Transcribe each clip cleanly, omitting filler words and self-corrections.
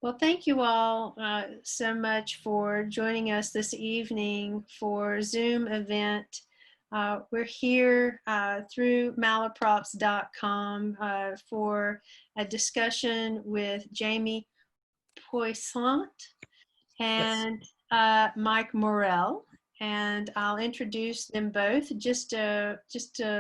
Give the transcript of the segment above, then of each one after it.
Well, thank you all so much for joining us this evening for Zoom event. We're here through malaprops.com for a discussion with Jamie Poissant Yes. and Mike Morrell. And I'll introduce them both just to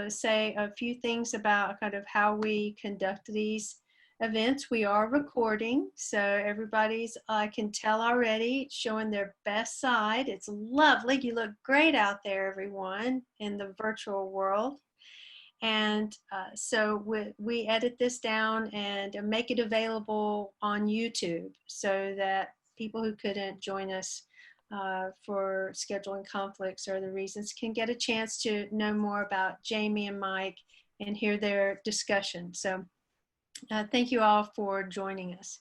say a few things about kind of how we conduct these events. We are recording, so everybody's, I can tell already, showing their best side. It's lovely. You look great out there, everyone, in the virtual world. And so we edit this down and make it available on YouTube so that people who couldn't join us for scheduling conflicts or other reasons can get a chance to know more about Jamie and Mike and hear their discussion. So thank you all for joining us.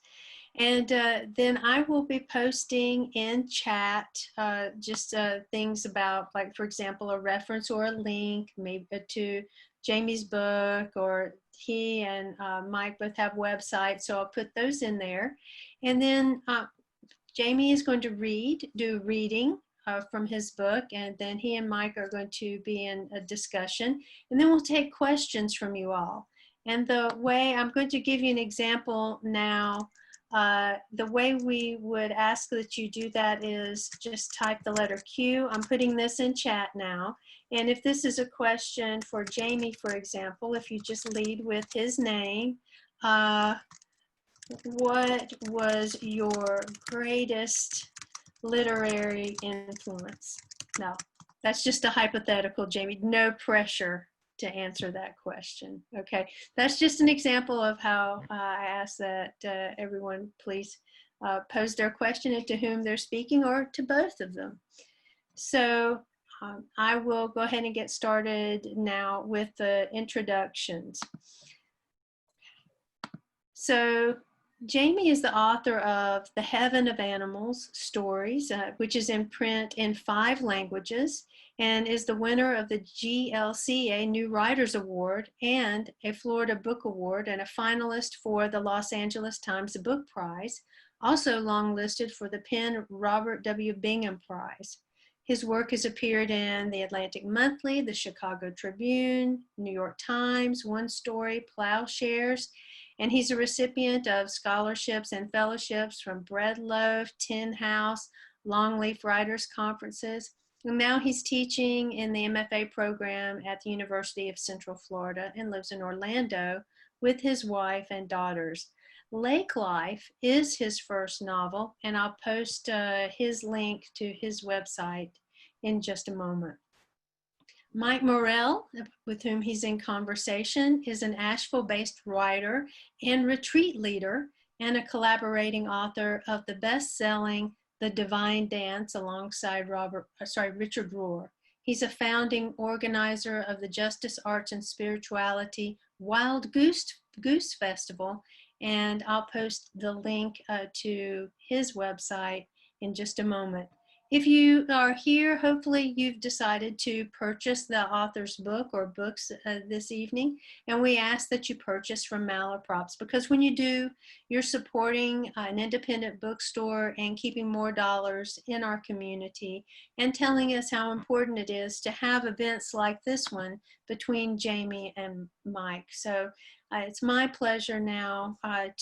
And then I will be posting in chat just things about, like, for example, a reference or a link maybe to Jamie's book, or he and Mike both have websites, so I'll put those in there. And then Jamie is going to do reading from his book, and then he and Mike are going to be in a discussion, and then we'll take questions from you all. And the way I'm going to give you an example now, the way we would ask that you do that is just type the letter Q. I'm putting this in chat now. And if this is a question for Jamie, for example, if you just lead with his name, what was your greatest literary influence? No, that's just a hypothetical, Jamie. No pressure to answer that question. Okay, that's just an example of how I ask that everyone please pose their question and to whom they're speaking, or to both of them. So I will go ahead and get started now with the introductions. So Jamie is the author of The Heaven of Animals Stories, which is in print in 5 languages, and is the winner of the GLCA New Writers Award and a Florida Book Award, and a finalist for the Los Angeles Times Book Prize, also longlisted for the Penn Robert W. Bingham Prize. His work has appeared in the Atlantic Monthly, the Chicago Tribune, New York Times, One Story, Plowshares, and he's a recipient of scholarships and fellowships from Bread Loaf, Tin House, Longleaf Writers Conferences. And now he's teaching in the MFA program at the University of Central Florida and lives in Orlando with his wife and daughters. Lake Life is his first novel, and I'll post his link to his website in just a moment. Mike Morrell, with whom he's in conversation, is an Asheville-based writer and retreat leader, and a collaborating author of the best-selling The Divine Dance alongside Richard Rohr. He's a founding organizer of the Justice, Arts, and Spirituality Wild Goose Festival, and I'll post the link to his website in just a moment. If you are here, hopefully you've decided to purchase the author's book or books this evening, and we ask that you purchase from Malaprops, because when you do, you're supporting an independent bookstore and keeping more dollars in our community, and telling us how important it is to have events like this one between Jamie and Mike. So it's my pleasure now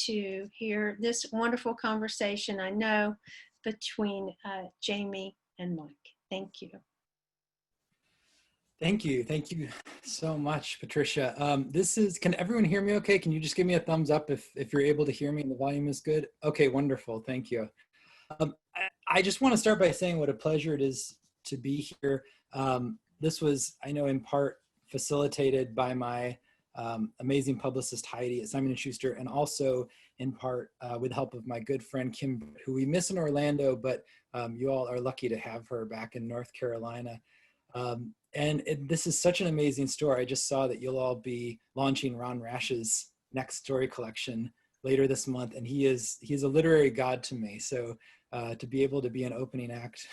to hear this wonderful conversation, I know, between Jamie and Mike. Thank you. Thank you. Thank you so much, Patricia. Can everyone hear me okay? Can you just give me a thumbs up if you're able to hear me and the volume is good? Okay, wonderful. Thank you. I just want to start by saying what a pleasure it is to be here. This was, I know, in part facilitated by my amazing publicist Heidi at Simon & Schuster, and also in part with the help of my good friend Kim, who we miss in Orlando, but you all are lucky to have her back in North Carolina. This is such an amazing story. I just saw that you'll all be launching Ron Rash's next story collection later this month, and he's a literary god to me. So to be able to be an opening act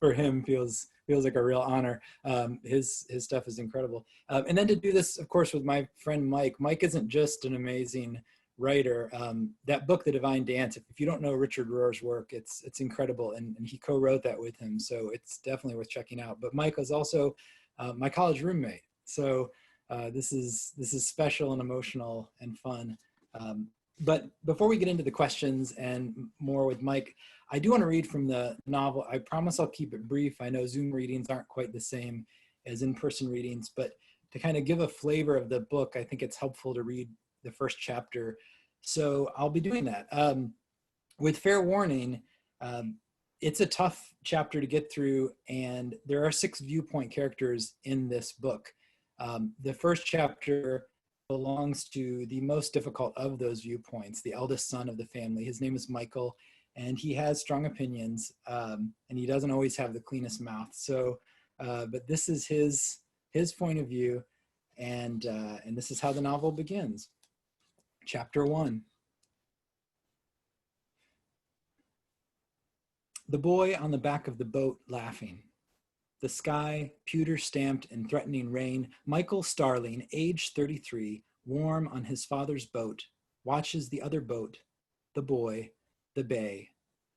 for him feels like a real honor. His stuff is incredible. And then to do this, of course, with my friend Mike. Mike isn't just an amazing writer. That book, The Divine Dance, if you don't know Richard Rohr's work, it's incredible, and he co-wrote that with him, so it's definitely worth checking out. But Mike was also my college roommate, so this is special and emotional and fun. But before we get into the questions and more with Mike, I do want to read from the novel. I promise I'll keep it brief. I know Zoom readings aren't quite the same as in-person readings, but to kind of give a flavor of the book, I think it's helpful to read the first chapter. So I'll be doing that. With fair warning, it's a tough chapter to get through, and there are 6 viewpoint characters in this book. The first chapter belongs to the most difficult of those viewpoints, the eldest son of the family. His name is Michael, and he has strong opinions, and he doesn't always have the cleanest mouth. So, but this is his point of view, and this is how the novel begins. Chapter 1. The boy on the back of the boat laughing. The sky, pewter-stamped in threatening rain. Michael Starling, age 33, warm on his father's boat, watches the other boat, the boy, the bay,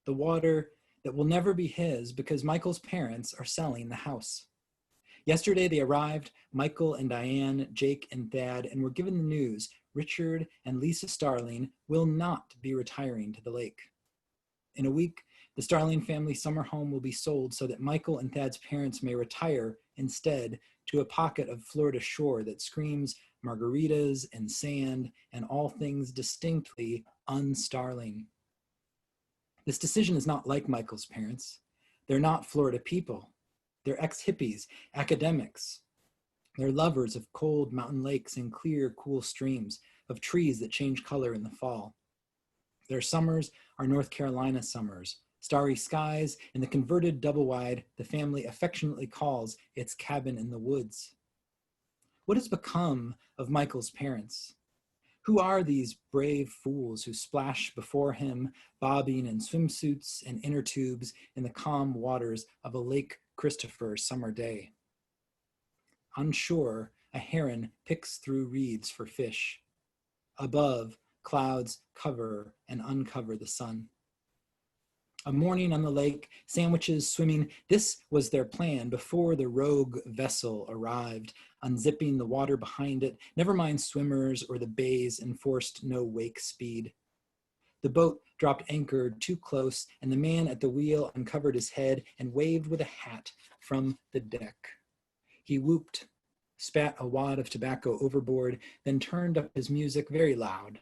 the water that will never be his because Michael's parents are selling the house. Yesterday they arrived, Michael and Diane, Jake and Thad, and were given the news Richard and Lisa Starling will not be retiring to the lake. In a week, the Starling family summer home will be sold so that Michael and Thad's parents may retire instead to a pocket of Florida shore that screams margaritas and sand and all things distinctly un-Starling. This decision is not like Michael's parents. They're not Florida people. They're ex-hippies, academics. They're lovers of cold mountain lakes and clear, cool streams, of trees that change color in the fall. Their summers are North Carolina summers, starry skies, and the converted double-wide the family affectionately calls its cabin in the woods. What has become of Michael's parents? Who are these brave fools who splash before him, bobbing in swimsuits and inner tubes in the calm waters of a Lake Christopher summer day? On shore, a heron picks through reeds for fish. Above, clouds cover and uncover the sun. A morning on the lake, sandwiches swimming, this was their plan before the rogue vessel arrived, unzipping the water behind it, never mind swimmers or the bays enforced no wake speed. The boat dropped anchor too close, and the man at the wheel uncovered his head and waved with a hat from the deck. He whooped, spat a wad of tobacco overboard, then turned up his music very loud.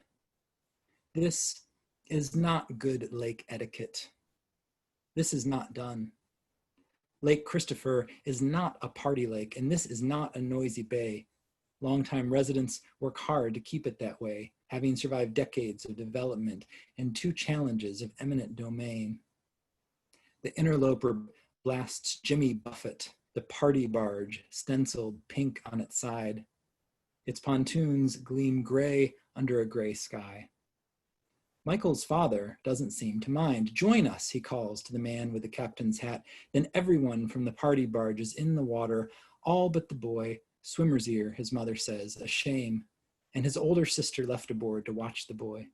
This is not good lake etiquette. This is not done. Lake Christopher is not a party lake, and this is not a noisy bay. Longtime residents work hard to keep it that way, having survived decades of development and 2 challenges of eminent domain. The interloper blasts Jimmy Buffett, the party barge, stenciled pink on its side. Its pontoons gleam gray under a gray sky. Michael's father doesn't seem to mind. Join us, he calls to the man with the captain's hat. Then everyone from the party barge is in the water, all but the boy, swimmer's ear, his mother says, a shame, and his older sister left aboard to watch the boy.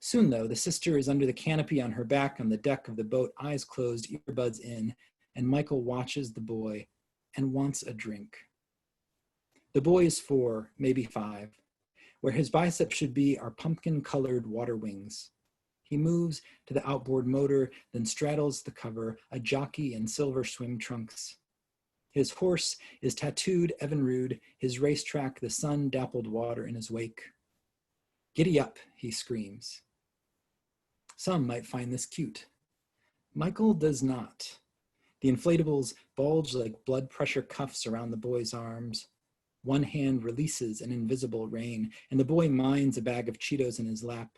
Soon, though, the sister is under the canopy on her back on the deck of the boat, eyes closed, earbuds in, and Michael watches the boy and wants a drink. The boy is 4, maybe 5. Where his biceps should be are pumpkin-colored water wings. He moves to the outboard motor, then straddles the cover, a jockey in silver swim trunks. His horse is tattooed Evinrude, his racetrack the sun-dappled water in his wake. Giddy up, he screams. Some might find this cute. Michael does not. The inflatables bulge like blood pressure cuffs around the boy's arms. One hand releases an invisible rein, and the boy minds a bag of Cheetos in his lap.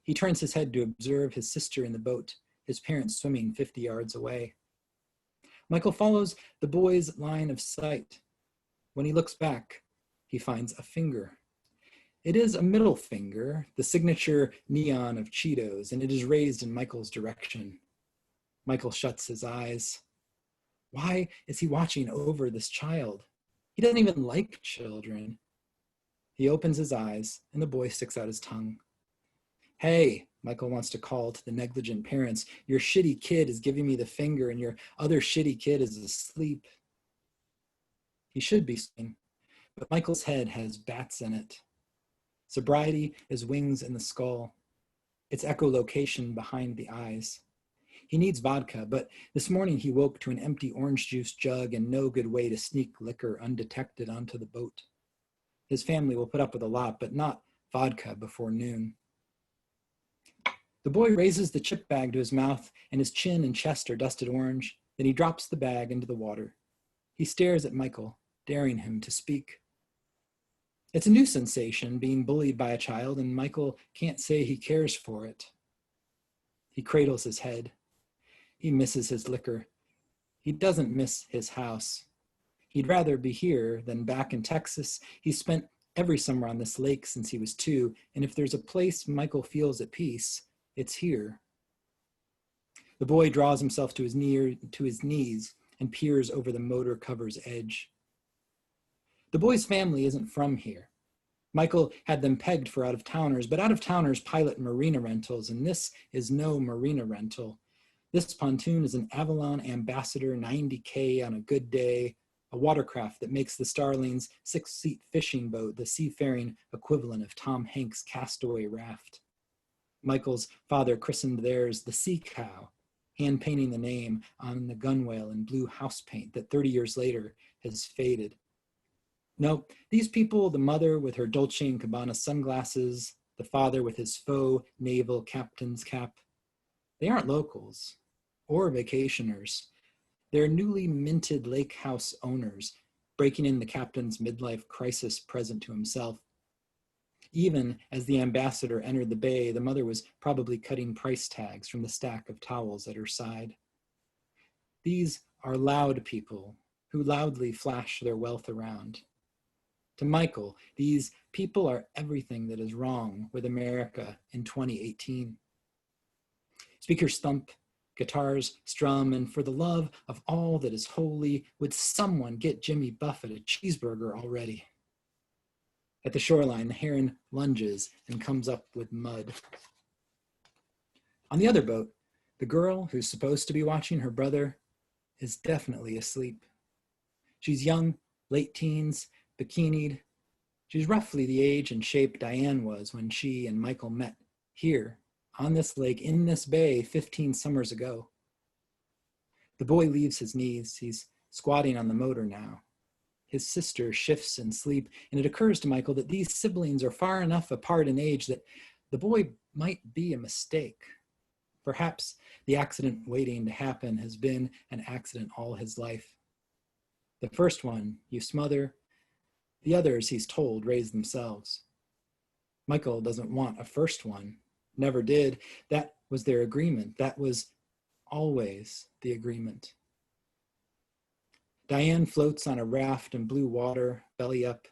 He turns his head to observe his sister in the boat, his parents swimming 50 yards away. Michael follows the boy's line of sight. When he looks back, he finds a finger. It is a middle finger, the signature neon of Cheetos, and it is raised in Michael's direction. Michael shuts his eyes. Why is he watching over this child? He doesn't even like children. He opens his eyes, and the boy sticks out his tongue. Hey, Michael wants to call to the negligent parents. Your shitty kid is giving me the finger, and your other shitty kid is asleep. He should be sleeping, but Michael's head has bats in it. Sobriety is wings in the skull. It's echolocation behind the eyes. He needs vodka, but this morning he woke to an empty orange juice jug and no good way to sneak liquor undetected onto the boat. His family will put up with a lot, but not vodka before noon. The boy raises the chip bag to his mouth, and his chin and chest are dusted orange. Then he drops the bag into the water. He stares at Michael, daring him to speak. It's a new sensation, being bullied by a child, and Michael can't say he cares for it. He cradles his head. He misses his liquor. He doesn't miss his house. He'd rather be here than back in Texas. He's spent every summer on this lake since he was 2, and if there's a place Michael feels at peace, it's here. The boy draws himself to his knees and peers over the motor cover's edge. The boy's family isn't from here. Michael had them pegged for out-of-towners, but out-of-towners pilot marina rentals, and this is no marina rental. This pontoon is an Avalon Ambassador 90K on a good day, a watercraft that makes the Starling's 6-seat fishing boat the seafaring equivalent of Tom Hanks' Castaway Raft. Michael's father christened theirs the Sea Cow, hand-painting the name on the gunwale in blue house paint that 30 years later has faded. No, these people, the mother with her Dolce & Gabbana sunglasses, the father with his faux naval captain's cap, they aren't locals or vacationers. They're newly minted lake house owners, breaking in the captain's midlife crisis present to himself. Even as the ambassador entered the bay, the mother was probably cutting price tags from the stack of towels at her side. These are loud people who loudly flash their wealth around. To Michael, these people are everything that is wrong with America in 2018. Speakers thump, guitars strum, and for the love of all that is holy, would someone get Jimmy Buffett a cheeseburger already? At the shoreline, the heron lunges and comes up with mud. On the other boat, the girl who's supposed to be watching her brother is definitely asleep. She's young, late teens, bikinied. She's roughly the age and shape Diane was when she and Michael met here on this lake in this bay 15 summers ago. The boy leaves his knees. He's squatting on the motor now. His sister shifts in sleep, and it occurs to Michael that these siblings are far enough apart in age that the boy might be a mistake. Perhaps the accident waiting to happen has been an accident all his life. The first one you smother, the others he's told raise themselves. Michael doesn't want a first one, never did. That was their agreement. That was always the agreement. Diane floats on a raft in blue water, belly up.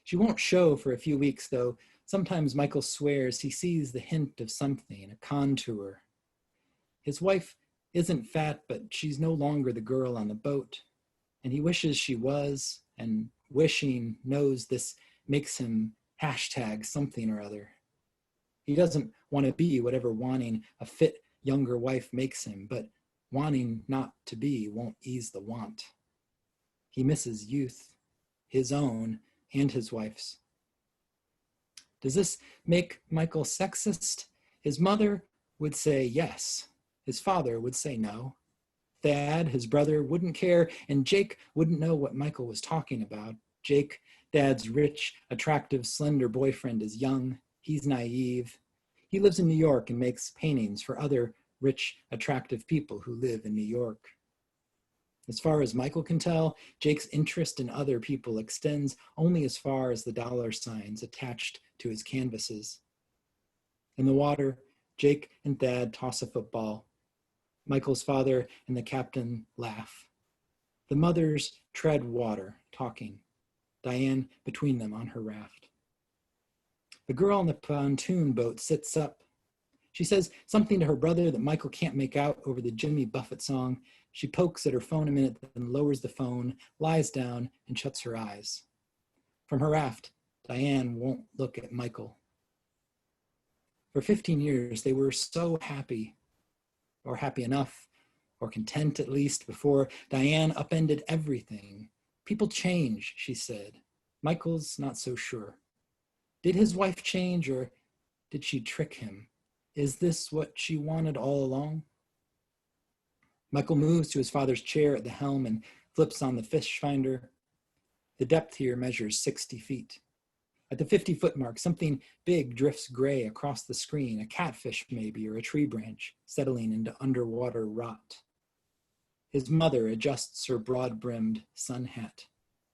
She won't show for a few weeks, though. Sometimes Michael swears he sees the hint of something, a contour. His wife isn't fat, but she's no longer the girl on the boat. And he wishes she was, and wishing knows this makes him hashtag something or other. He doesn't want to be whatever wanting a fit younger wife makes him, but wanting not to be won't ease the want. He misses youth, his own and his wife's. Does this make Michael sexist? His mother would say yes. His father would say no. Thad, his brother, wouldn't care, and Jake wouldn't know what Michael was talking about. Jake, Dad's rich, attractive, slender boyfriend, is young. He's naive. He lives in New York and makes paintings for other rich, attractive people who live in New York. As far as Michael can tell, Jake's interest in other people extends only as far as the dollar signs attached to his canvases. In the water, Jake and Thad toss a football. Michael's father and the captain laugh. The mothers tread water, talking. Diane between them on her raft. The girl on the pontoon boat sits up. She says something to her brother that Michael can't make out over the Jimmy Buffett song. She pokes at her phone a minute, then lowers the phone, lies down, and shuts her eyes. From her raft, Diane won't look at Michael. For 15 years, they were so happy, or happy enough, or content at least, before Diane upended everything. People change, she said. Michael's not so sure. Did his wife change, or did she trick him? Is this what she wanted all along? Michael moves to his father's chair at the helm and flips on the fish finder. The depth here measures 60 feet. At the 50-foot mark, something big drifts gray across the screen, a catfish maybe, or a tree branch, settling into underwater rot. His mother adjusts her broad-brimmed sun hat.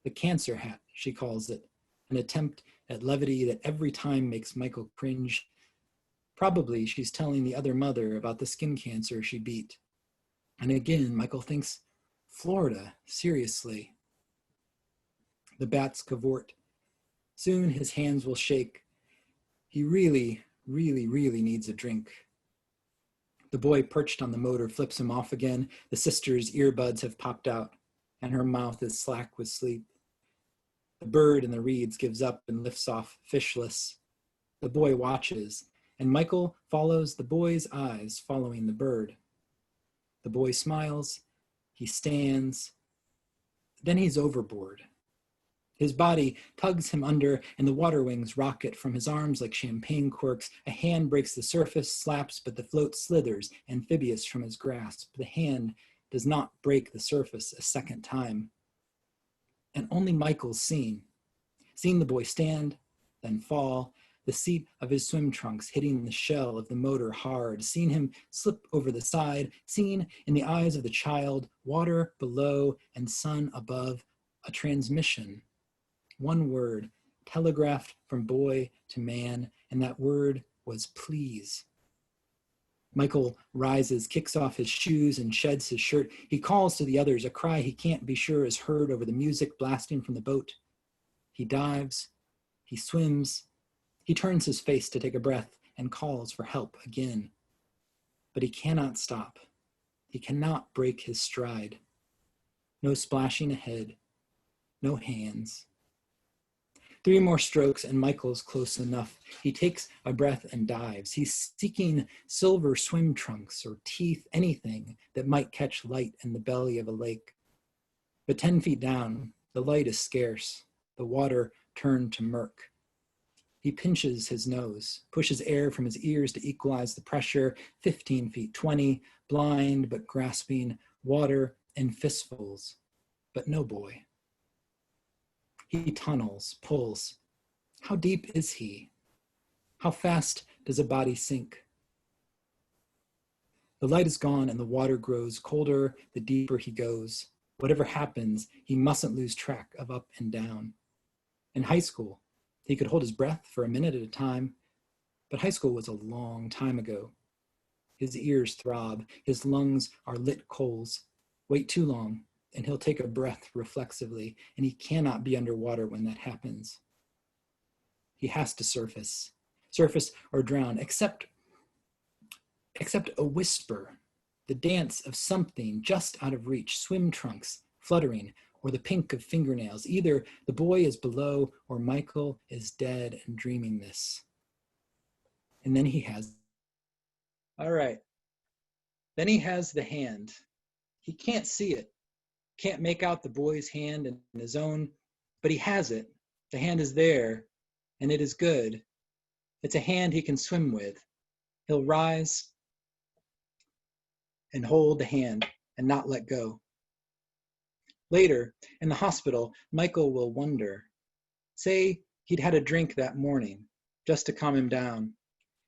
The cancer hat, she calls it, an attempt at levity that every time makes Michael cringe. Probably she's telling the other mother about the skin cancer she beat. And again, Michael thinks, Florida, seriously. The bats cavort. Soon his hands will shake. He really, really, really needs a drink. The boy perched on the motor flips him off again. The sister's earbuds have popped out, and her mouth is slack with sleep. The bird in the reeds gives up and lifts off fishless. The boy watches, and Michael follows the boy's eyes following the bird. The boy smiles. He stands. Then he's overboard. His body tugs him under, and the water wings rocket from his arms like champagne corks. A hand breaks the surface, slaps, but the float slithers, amphibious from his grasp. The hand does not break the surface a second time. And only Michael's seen the boy stand, then fall, the seat of his swim trunks hitting the shell of the motor hard, seen him slip over the side, seen in the eyes of the child, water below and sun above, a transmission. One word, telegraphed from boy to man, and that word was please. Michael rises, kicks off his shoes, and sheds his shirt. He calls to the others, a cry he can't be sure is heard over the music blasting from the boat. He dives, he swims, he turns his face to take a breath and calls for help again. But he cannot stop. He cannot break his stride. No splashing ahead, no hands. 3 more strokes and Michael's close enough. He takes a breath and dives. He's seeking silver swim trunks or teeth, anything that might catch light in the belly of a lake. But 10 feet down, the light is scarce. The water turned to murk. He pinches his nose, pushes air from his ears to equalize the pressure. 15 feet, 20, blind but grasping, water in fistfuls, but no boy. He tunnels, pulls. How deep is he? How fast does a body sink? The light is gone and the water grows colder the deeper he goes. Whatever happens, he mustn't lose track of up and down. In high school, he could hold his breath for a minute at a time, but high school was a long time ago. His ears throb, his lungs are lit coals. Wait too long, and he'll take a breath reflexively, and he cannot be underwater when that happens. He has to surface or drown, except a whisper, the dance of something just out of reach, swim trunks fluttering, or the pink of fingernails. Either the boy is below or Michael is dead and dreaming this. And then he has, all right, then he has the hand. He can't see it, can't make out the boy's hand and his own, but he has it. The hand is there, and it is good. It's a hand he can swim with. He'll rise and hold the hand and not let go. Later, in the hospital, Michael will wonder. Say he'd had a drink that morning, just to calm him down.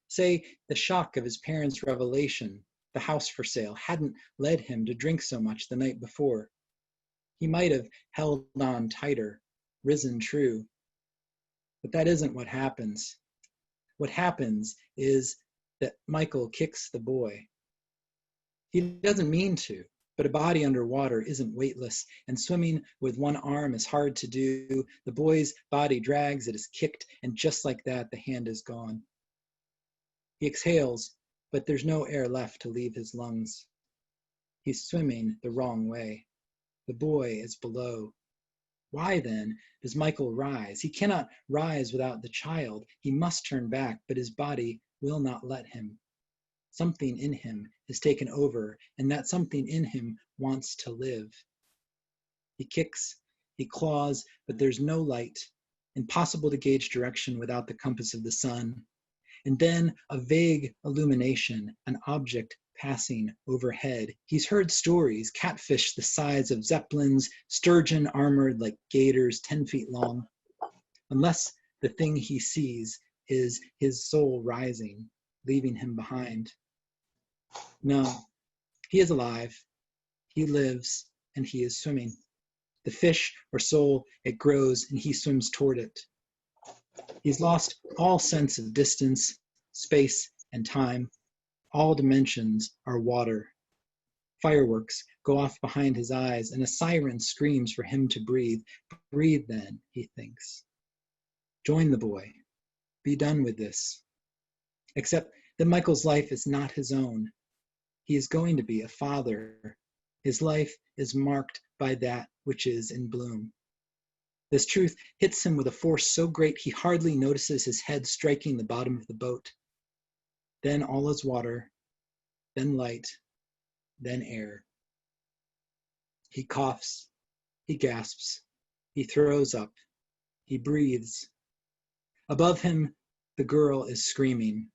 Say the shock of his parents' revelation, the house for sale, hadn't led him to drink so much the night before. He might have held on tighter, risen true. But that isn't what happens. What happens is that Michael kicks the boy. He doesn't mean to, but a body underwater isn't weightless, and swimming with one arm is hard to do. The boy's body drags, it is kicked, and just like that, the hand is gone. He exhales, but there's no air left to leave his lungs. He's swimming the wrong way. The boy is below. Why then does Michael rise? He cannot rise without the child. He must turn back, but his body will not let him. Something in him has taken over, and that something in him wants to live. He kicks, he claws, but there's no light. Impossible to gauge direction without the compass of the sun. And then a vague illumination, an object passing overhead. He's heard stories, catfish the size of zeppelins, sturgeon armored like gators 10 feet long. Unless the thing he sees is his soul rising, leaving him behind. No, he is alive, he lives, and he is swimming. The fish or soul, it grows and he swims toward it. He's lost all sense of distance, space, and time. All dimensions are water. Fireworks go off behind his eyes, and a siren screams for him to breathe. Breathe then, he thinks. Join the boy. Be done with this. Except that Michael's life is not his own. He is going to be a father. His life is marked by that which is in bloom. This truth hits him with a force so great he hardly notices his head striking the bottom of the boat. Then all is water, then light, then air. He coughs, he gasps, he throws up, he breathes. Above him, the girl is screaming.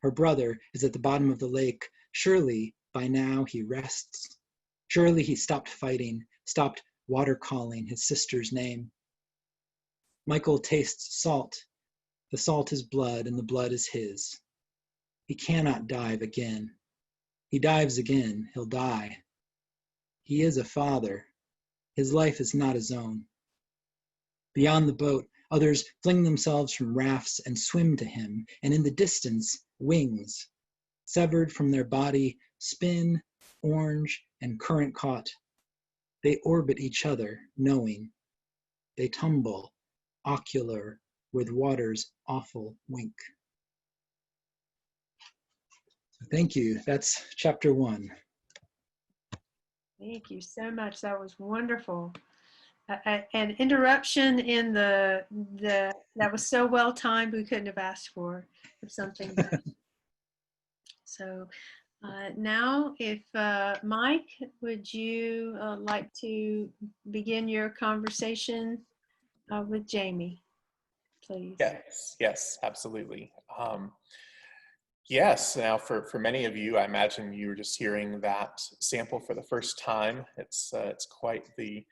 Her brother is at the bottom of the lake. Surely, by now, he rests. Surely he stopped fighting, stopped water calling his sister's name. Michael tastes salt. The salt is blood, and the blood is his. He cannot dive again. He dives again, he'll die. He is a father. His life is not his own. Beyond the boat, others fling themselves from rafts and swim to him, and in the distance, wings, severed from their body, spin, orange, and current caught. They orbit each other, knowing. They tumble, ocular, with water's awful wink. Thank you. That's chapter 1. Thank you so much. That was wonderful. An interruption in the that was so well timed. We couldn't have asked for something better. So now, if Mike, would you like to begin your conversation with Jamie, please? Yes, absolutely. Yes, now for many of you, I imagine you were just hearing that sample for the first time. It's quite the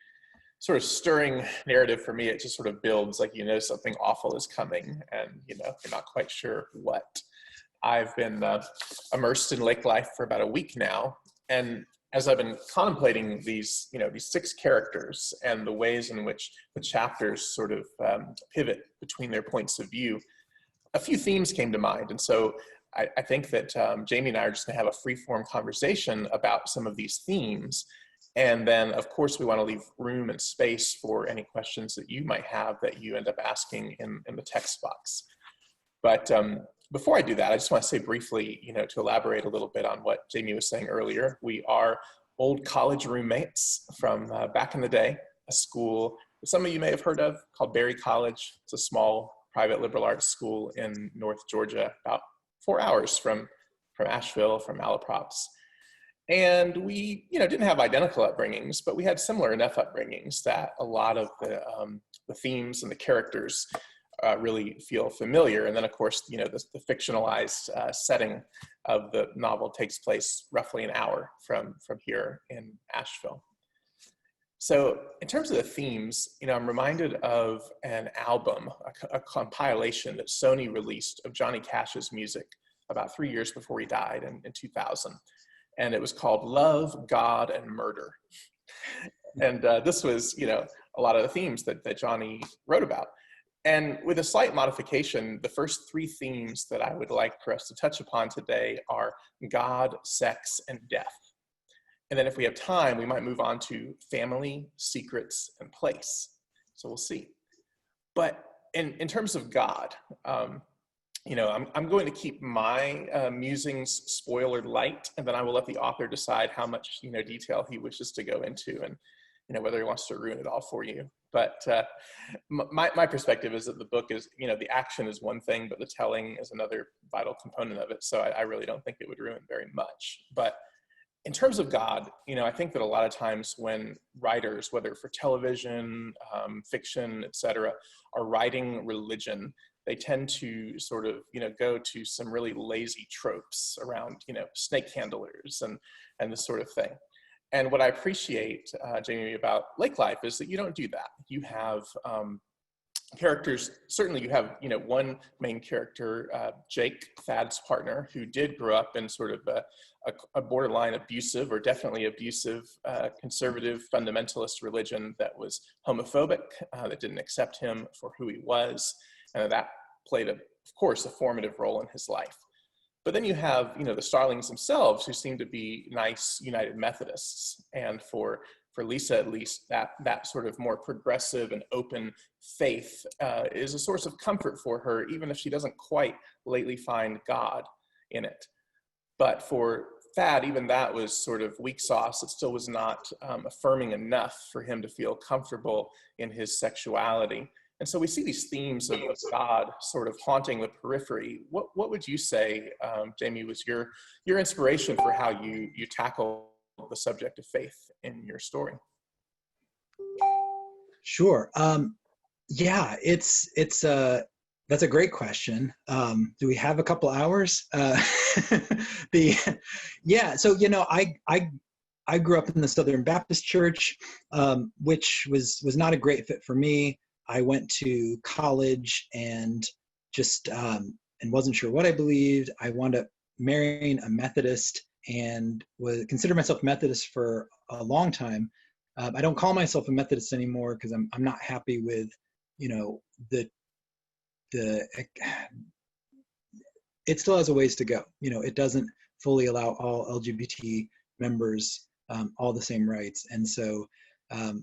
sort of stirring narrative for me. It just sort of builds, like, you know, something awful is coming, and you know, you're not quite sure what. I've been immersed in lake life for about a week now, and as I've been contemplating these 6 characters and the ways in which the chapters sort of pivot between their points of view, a few themes came to mind. And so I think that Jamie and I are just going to have a free-form conversation about some of these themes. And then, of course, we want to leave room and space for any questions that you might have that you end up asking in the text box. But before I do that, I just want to say briefly, to elaborate a little bit on what Jamie was saying earlier. We are old college roommates from back in the day, a school that some of you may have heard of called Berry College. It's a small private liberal arts school in North Georgia, about 4 hours from Asheville, from Malaprops. And we, didn't have identical upbringings, but we had similar enough upbringings that a lot of the themes and the characters really feel familiar. And then, of course, the fictionalized setting of the novel takes place roughly an hour from here in Asheville. So in terms of the themes, I'm reminded of an album, a compilation that Sony released of Johnny Cash's music about 3 years before he died in 2000. And it was called Love, God, and Murder. And this was, a lot of the themes that Johnny wrote about. And with a slight modification, the first 3 themes that I would like for us to touch upon today are God, sex, and death. And then if we have time, we might move on to family, secrets, and place. So we'll see. But in terms of God, I'm going to keep my musings spoiler light, and then I will let the author decide how much detail he wishes to go into, and whether he wants to ruin it all for you But my perspective is that the book is, the action is one thing, but the telling is another vital component of it. So I really don't think it would ruin very much. But in terms of God, I think that a lot of times when writers, whether for television, fiction, etc., are writing religion, they tend to sort of, go to some really lazy tropes around, snake handlers and this sort of thing. And what I appreciate, Jamie, about Lake Life is that you don't do that. You have characters. Certainly you have, one main character, Jake, Thad's partner, who did grow up in sort of a borderline abusive, or definitely abusive, conservative fundamentalist religion that was homophobic, that didn't accept him for who he was. And that played, of course, a formative role in his life. But then you have, the Starlings themselves, who seem to be nice United Methodists. And for Lisa, at least, that sort of more progressive and open faith is a source of comfort for her, even if she doesn't quite lately find God in it. But for Thad, even that was sort of weak sauce. It still was not affirming enough for him to feel comfortable in his sexuality. And so we see these themes of God sort of haunting the periphery. What would you say, Jamie, was your inspiration for how you tackle the subject of faith in your story? Sure. Yeah, that's a great question. Do we have a couple hours? So I grew up in the Southern Baptist Church, which was not a great fit for me. I went to college and just and wasn't sure what I believed. I wound up marrying a Methodist and considered myself Methodist for a long time. I don't call myself a Methodist anymore because I'm not happy with, it still has a ways to go. It doesn't fully allow all LGBT members all the same rights, and so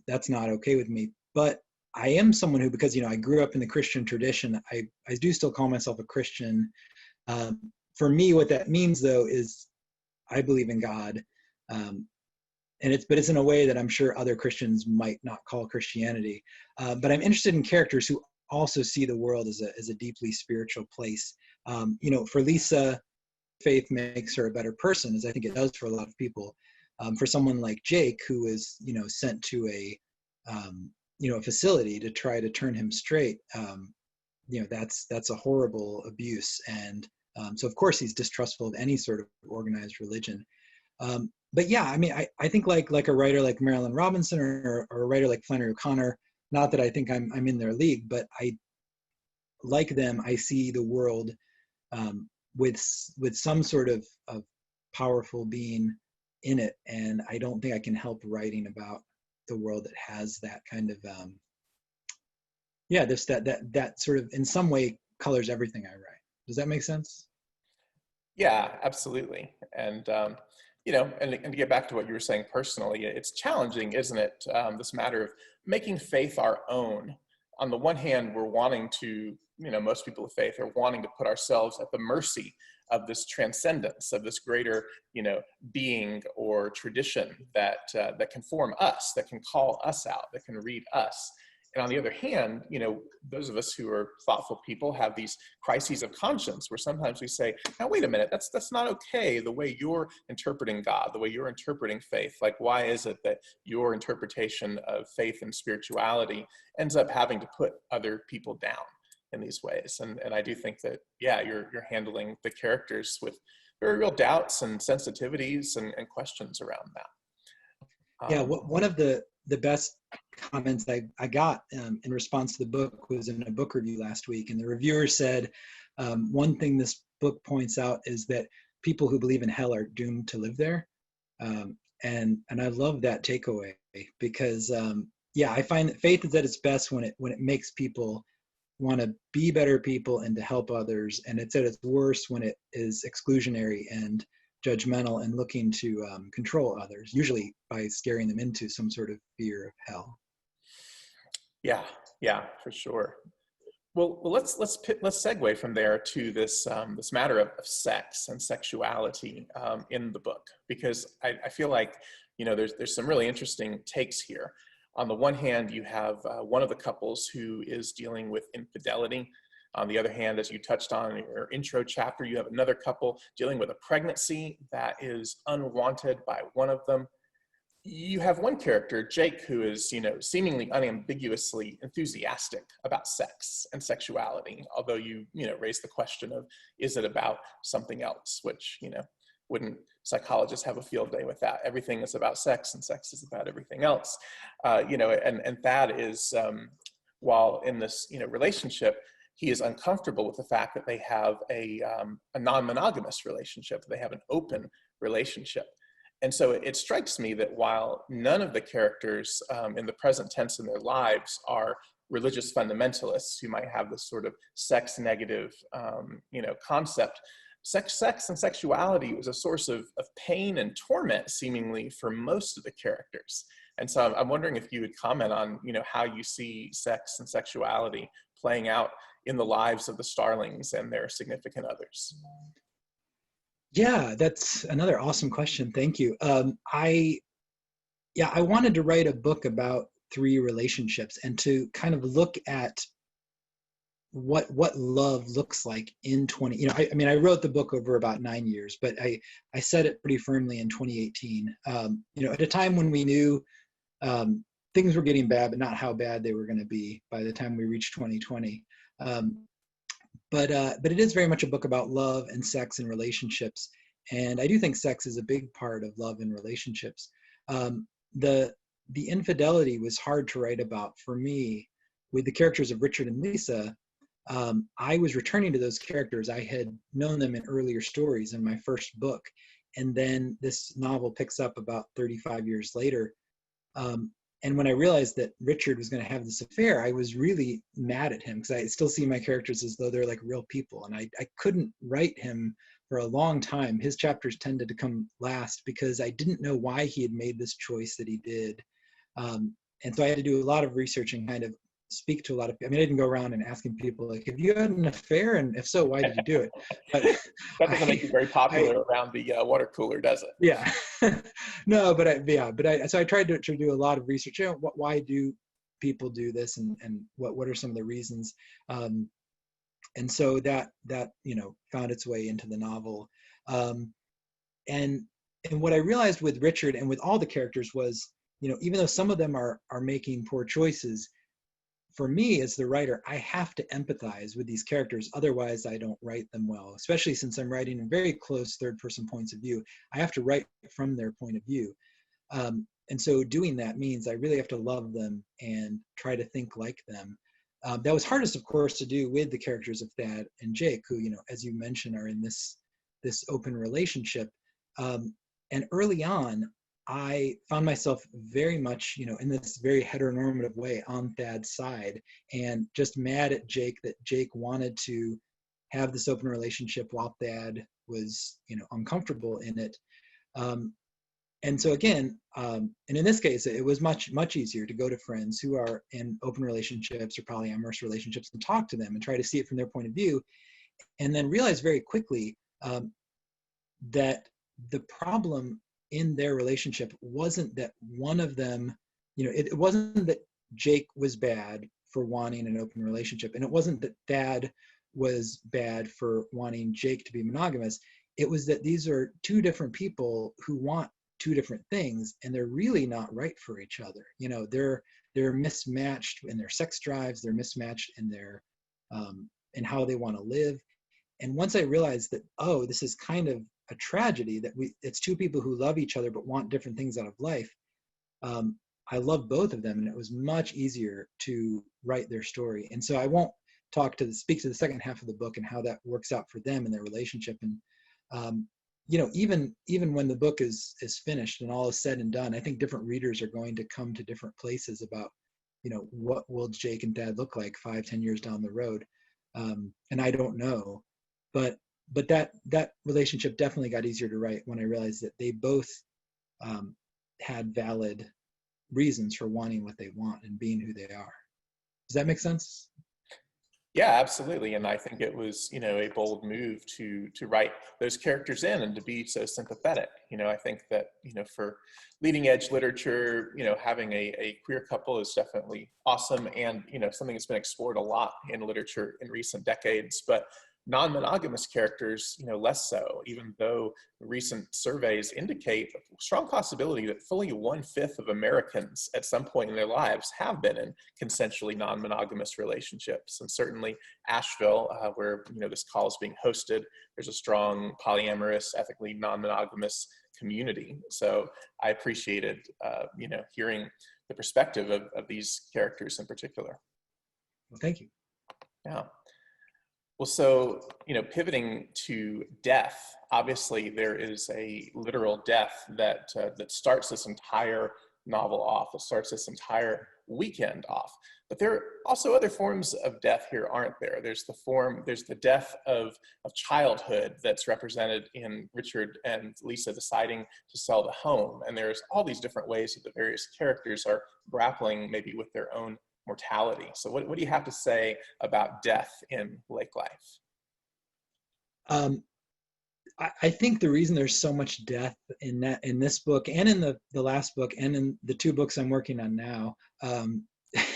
that's not okay with me. But I am someone who, because I grew up in the Christian tradition, I do still call myself a Christian. For me, what that means, though, is I believe in God, but it's in a way that I'm sure other Christians might not call Christianity. But I'm interested in characters who also see the world as a deeply spiritual place. For Lisa, faith makes her a better person, as I think it does for a lot of people. For someone like Jake, who is sent to a facility to try to turn him straight, that's a horrible abuse, and so of course he's distrustful of any sort of organized religion. But yeah, I mean, I think like a writer like Marilyn Robinson or a writer like Flannery O'Connor, not that I think I'm in their league, but I like them. I see the world with some sort of powerful being in it, and I don't think I can help writing about the world that has that kind of that sort of in some way colors everything I write. Does that make sense? Yeah, absolutely. And and to get back to what you were saying personally, it's challenging, isn't it? This matter of making faith our own. On the one hand, we're wanting to, most people of faith are wanting to put ourselves at the mercy of this transcendence, of this greater, being or tradition that can form us, that can call us out, that can read us. And on the other hand, those of us who are thoughtful people have these crises of conscience where sometimes we say, now, wait a minute, that's not okay, the way you're interpreting God, the way you're interpreting faith. Like, why is it that your interpretation of faith and spirituality ends up having to put other people down in these ways? And I do think that, yeah, you're handling the characters with very real doubts and sensitivities and questions around that. Yeah, one of the best comments I got in response to the book was in a book review last week, and the reviewer said, one thing this book points out is that people who believe in hell are doomed to live there, and I love that takeaway because I find that faith is at its best when it makes people want to be better people and to help others, and it's at its worst when it is exclusionary and judgmental and looking to control others, usually by scaring them into some sort of fear of hell. Yeah, for sure. Well, let's segue from there to this this matter of sex and sexuality in the book, because I feel like there's some really interesting takes here. on the one hand, you have one of the couples who is dealing with infidelity. On the other hand, as you touched on in your intro chapter, you have another couple dealing with a pregnancy that is unwanted by one of them. You have one character, Jake, who is, seemingly unambiguously enthusiastic about sex and sexuality, although you raise the question of, is it about something else, which, wouldn't psychologists have a field day with that? Everything is about sex and sex is about everything else. And Thad is, while in this, relationship, he is uncomfortable with the fact that they have a non-monogamous relationship. They have an open relationship. And so it strikes me that while none of the characters in the present tense in their lives are religious fundamentalists who might have this sort of sex negative, concept, sex and sexuality was a source of pain and torment seemingly for most of the characters. And so I'm wondering if you would comment on, how you see sex and sexuality playing out in the lives of the Starlings and their significant others. Yeah, that's another awesome question. Thank you. I wanted to write a book about 3 relationships and to kind of look at what love looks like in 20, I wrote the book over about 9 years, but I said it pretty firmly in 2018, at a time when we knew things were getting bad, but not how bad they were going to be by the time we reached 2020. But it is very much a book about love and sex and relationships. And I do think sex is a big part of love and relationships. The infidelity was hard to write about for me with the characters of Richard and Lisa. I was returning to those characters. I had known them in earlier stories in my first book. And then this novel picks up about 35 years later. And when I realized that Richard was going to have this affair, I was really mad at him because I still see my characters as though they're like real people. And I couldn't write him for a long time. His chapters tended to come last because I didn't know why he had made this choice that he did. And so I had to do a lot of research and kind of speak to a lot of people. I didn't go around and asking people like, have you had an affair? And if so, why did you do it? But that doesn't make you very popular around the water cooler, does it? Yeah. No, so I tried to do a lot of research. Why do people do this, and what are some of the reasons? And so that found its way into the novel. And what I realized with Richard and with all the characters was, even though some of them are making poor choices, for me as the writer, I have to empathize with these characters. Otherwise, I don't write them well, especially since I'm writing in very close third-person points of view. I have to write from their point of view. And so doing that means I really have to love them and try to think like them. That was hardest, of course, to do with the characters of Thad and Jake, who, as you mentioned, are in this open relationship. And early on, I found myself very much, in this very heteronormative way on Thad's side, and just mad at Jake that Jake wanted to have this open relationship while Thad was, uncomfortable in it. And so again, and in this case, it was much, much easier to go to friends who are in open relationships or polyamorous relationships and talk to them and try to see it from their point of view, and then realize very quickly that the problem in their relationship wasn't that one of them, it wasn't that Jake was bad for wanting an open relationship, and it wasn't that Thad was bad for wanting Jake to be monogamous. It was that these are 2 different people who want 2 different things, and they're really not right for each other. They're mismatched in their sex drives. They're mismatched in their in how they want to live. And once I realized that, this is kind of a tragedy, that it's 2 people who love each other but want different things out of life. I love both of them, and it was much easier to write their story. And so I won't speak to the second half of the book and how that works out for them in their relationship. And even when the book is finished and all is said and done, I think different readers are going to come to different places about, what will Jake and Thad look like 5-10 years down the road. And I don't know, but that relationship definitely got easier to write when I realized that they both had valid reasons for wanting what they want and being who they are. Does that make sense? Yeah, absolutely. And I think it was, a bold move to write those characters in and to be so sympathetic. I think that, for leading edge literature, having a queer couple is definitely awesome and, something that's been explored a lot in literature in recent decades. But non-monogamous characters, less so, even though recent surveys indicate a strong possibility that fully 1/5 of Americans at some point in their lives have been in consensually non-monogamous relationships. And certainly Asheville, where this call is being hosted, there's a strong polyamorous, ethically non-monogamous community. So I appreciated, hearing the perspective of these characters in particular. Well, thank you. Yeah. Well, so, pivoting to death, obviously there is a literal death that starts this entire novel off, that starts this entire weekend off. But there are also other forms of death here, aren't there? There's the death of childhood that's represented in Richard and Lisa deciding to sell the home. And there's all these different ways that the various characters are grappling maybe with their own mortality. So what do you have to say about death in Lake Life? I think the reason there's so much death in this book and in the last book and in the two books I'm working on now,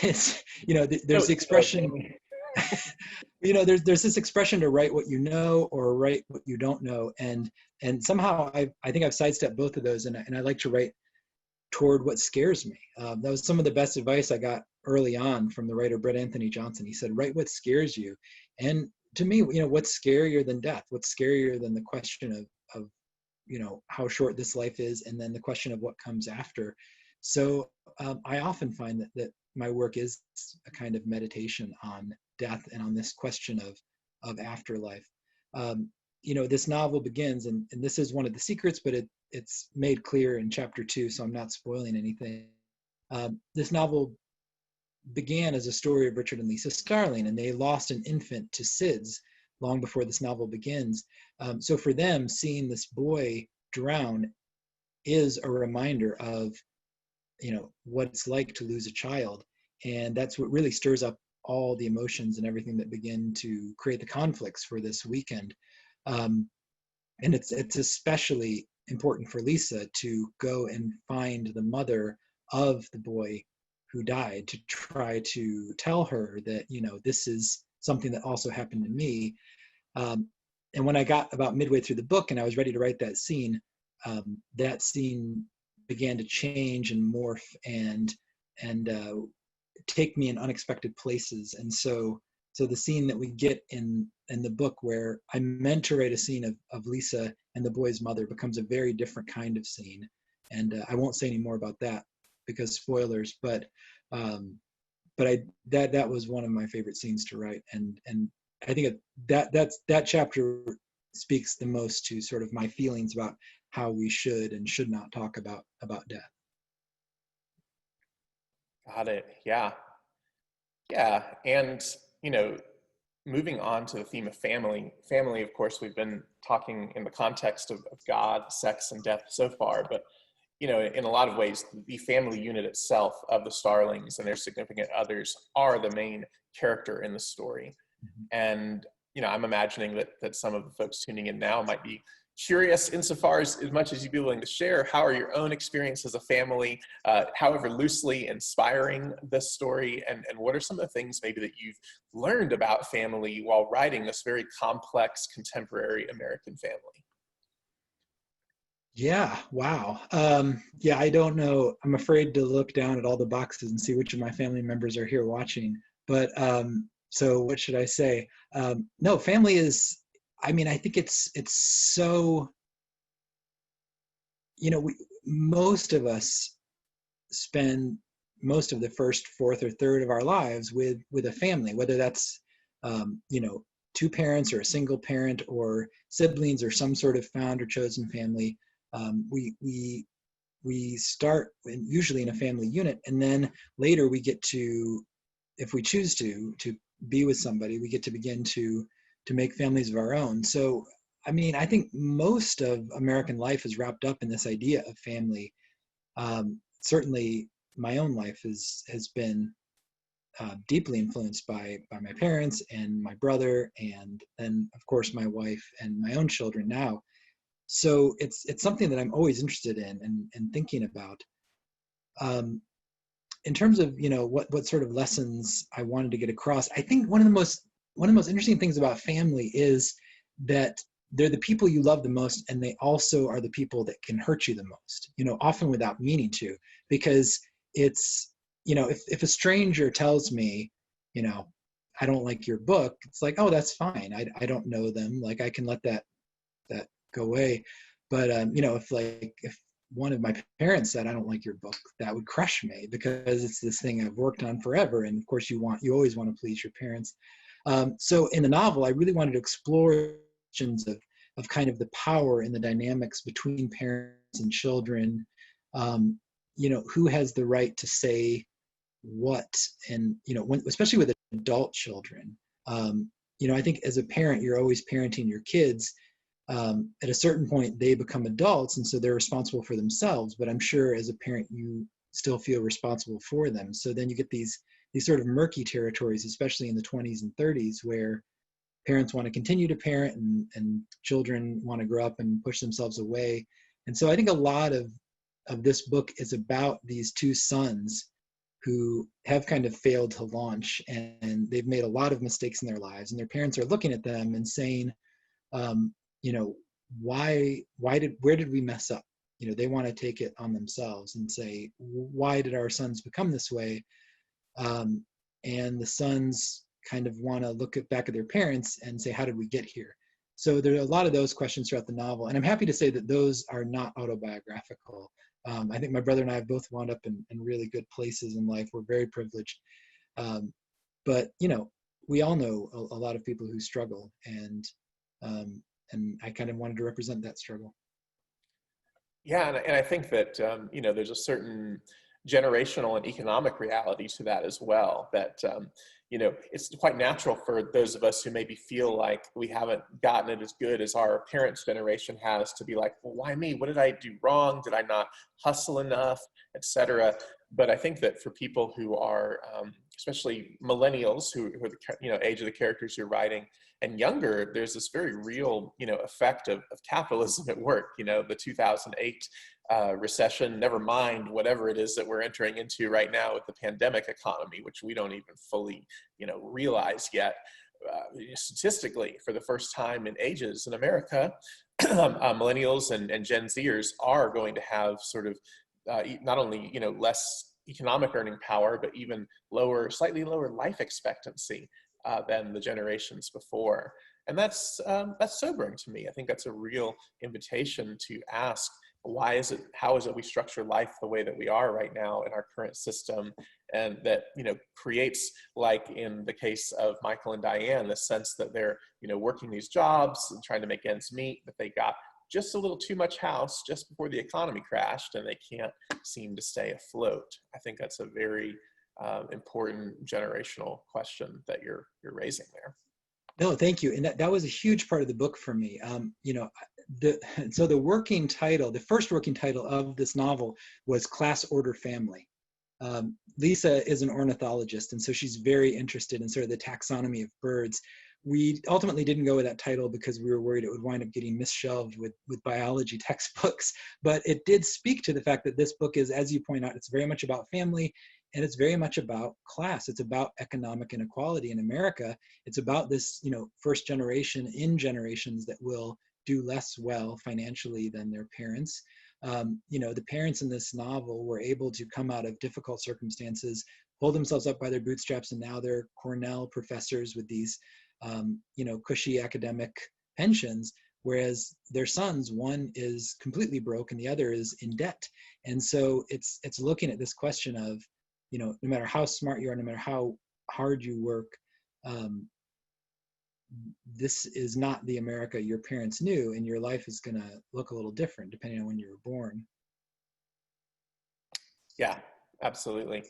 is, there's the expression, there's this expression to write what you know or write what you don't know. And somehow I think I've sidestepped both of those, and I like to write toward what scares me. That was some of the best advice I got early on from the writer Brett Anthony Johnson. He said, write what scares you. And to me, what's scarier than death? What's scarier than the question of how short this life is, and then the question of what comes after. So I often find that my work is a kind of meditation on death and on this question of afterlife. This novel begins, and this is one of the secrets, but it's made clear in chapter 2, so I'm not spoiling anything. This novel began as a story of Richard and Lisa Starling, and they lost an infant to SIDS long before this novel begins. So for them, seeing this boy drown is a reminder of, what it's like to lose a child. And that's what really stirs up all the emotions and everything that begin to create the conflicts for this weekend. And it's especially important for Lisa to go and find the mother of the boy who died, to try to tell her that, this is something that also happened to me. And when I got about midway through the book and I was ready to write that scene began to change and morph and take me in unexpected places. And so the scene that we get in the book, where I meant to write a scene of Lisa and the boy's mother, becomes a very different kind of scene. And I won't say any more about that because spoilers, but that was one of my favorite scenes to write. And I think that chapter speaks the most to sort of my feelings about how we should and should not talk about death. Got it. Yeah. And, moving on to the theme of family, of course, we've been talking in the context of God, sex, and death so far, but, in a lot of ways, the family unit itself of the Starlings and their significant others are the main character in the story. Mm-hmm. And, I'm imagining that some of the folks tuning in now might be curious insofar as much as you'd be willing to share, how are your own experiences as a family, however loosely inspiring this story, and what are some of the things maybe that you've learned about family while writing this very complex contemporary American family? Yeah, wow. I don't know. I'm afraid to look down at all the boxes and see which of my family members are here watching. But so what should I say? No, family is, I think it's so, most of us spend most of the first, fourth, or third of our lives with a family, whether that's, two parents or a single parent or siblings or some sort of found or chosen family. We start usually in a family unit, and then later we get to, if we choose to be with somebody, we get to begin to make families of our own. So, I think most of American life is wrapped up in this idea of family. Certainly my own life has been deeply influenced by my parents and my brother, and then of course my wife and my own children now. So it's something that I'm always interested in and thinking about. In terms of, you know, what sort of lessons I wanted to get across, I think one of the most interesting things about family is that they're the people you love the most, and they also are the people that can hurt you the most, you know, often without meaning to, because it's, you know, if a stranger tells me, you know, I don't like your book, it's like, oh, that's fine. I don't know them. Like, I can let that go away. But, you know, if one of my parents said, I don't like your book, that would crush me, because it's this thing I've worked on forever. And of course you always want to please your parents. So in the novel, I really wanted to explore questions of kind of the power and the dynamics between parents and children. You know, who has the right to say what, and, you know, especially with adult children. You know, I think as a parent, you're always parenting your kids. At a certain point, they become adults, and so they're responsible for themselves. But I'm sure as a parent, you still feel responsible for them. So then you get these sort of murky territories, especially in the 20s and 30s, where parents want to continue to parent, and children want to grow up and push themselves away. And so I think a lot of this book is about these two sons who have kind of failed to launch, and they've made a lot of mistakes in their lives, and their parents are looking at them and saying, you know, where did we mess up? You know, they want to take it on themselves and say, why did our sons become this way? And the sons kind of want to look back at their parents and say, how did we get here? So there are a lot of those questions throughout the novel. And I'm happy to say that those are not autobiographical. I think my brother and I have both wound up in really good places in life. We're very privileged. But, you know, we all know a lot of people who struggle, and I kind of wanted to represent that struggle. Yeah, and I think that you know, there's a certain generational and economic reality to that as well. That you know, it's quite natural for those of us who maybe feel like we haven't gotten it as good as our parents' generation has to be like, well, why me? What did I do wrong? Did I not hustle enough, etc. But I think that for people who are, especially millennials, who are the, you know, age of the characters you're writing, and younger, there's this very real, you know, effect of capitalism at work. You know, the 2008 recession, never mind whatever it is that we're entering into right now with the pandemic economy, which we don't even fully, you know, realize yet. Statistically, for the first time in ages in America, millennials and Gen Zers are going to have sort of not only, you know, less economic earning power, but even slightly lower life expectancy than the generations before. And that's sobering to me. I think that's a real invitation to ask, how is it we structure life the way that we are right now in our current system, and that, you know, creates, like in the case of Michael and Diane, the sense that they're, you know, working these jobs and trying to make ends meet, but they got just a little too much house just before the economy crashed, and they can't seem to stay afloat. I think that's a very important generational question that you're raising there. No, thank you. And that was a huge part of the book for me. You know, so the first working title of this novel was Class Order Family. Lisa is an ornithologist, and so she's very interested in sort of the taxonomy of birds. We ultimately didn't go with that title because we were worried it would wind up getting misshelved with biology textbooks. But it did speak to the fact that this book is, as you point out, it's very much about family, and it's very much about class. It's about economic inequality in America. It's about this, you know, first generation in generations that will do less well financially than their parents. You know, the parents in this novel were able to come out of difficult circumstances, pull themselves up by their bootstraps, and now they're Cornell professors with these, you know, cushy academic pensions, whereas their sons, one is completely broke and the other is in debt. And so it's looking at this question of, you know, no matter how smart you are, no matter how hard you work, this is not the America your parents knew, and your life is going to look a little different depending on when you were born. Yeah, absolutely.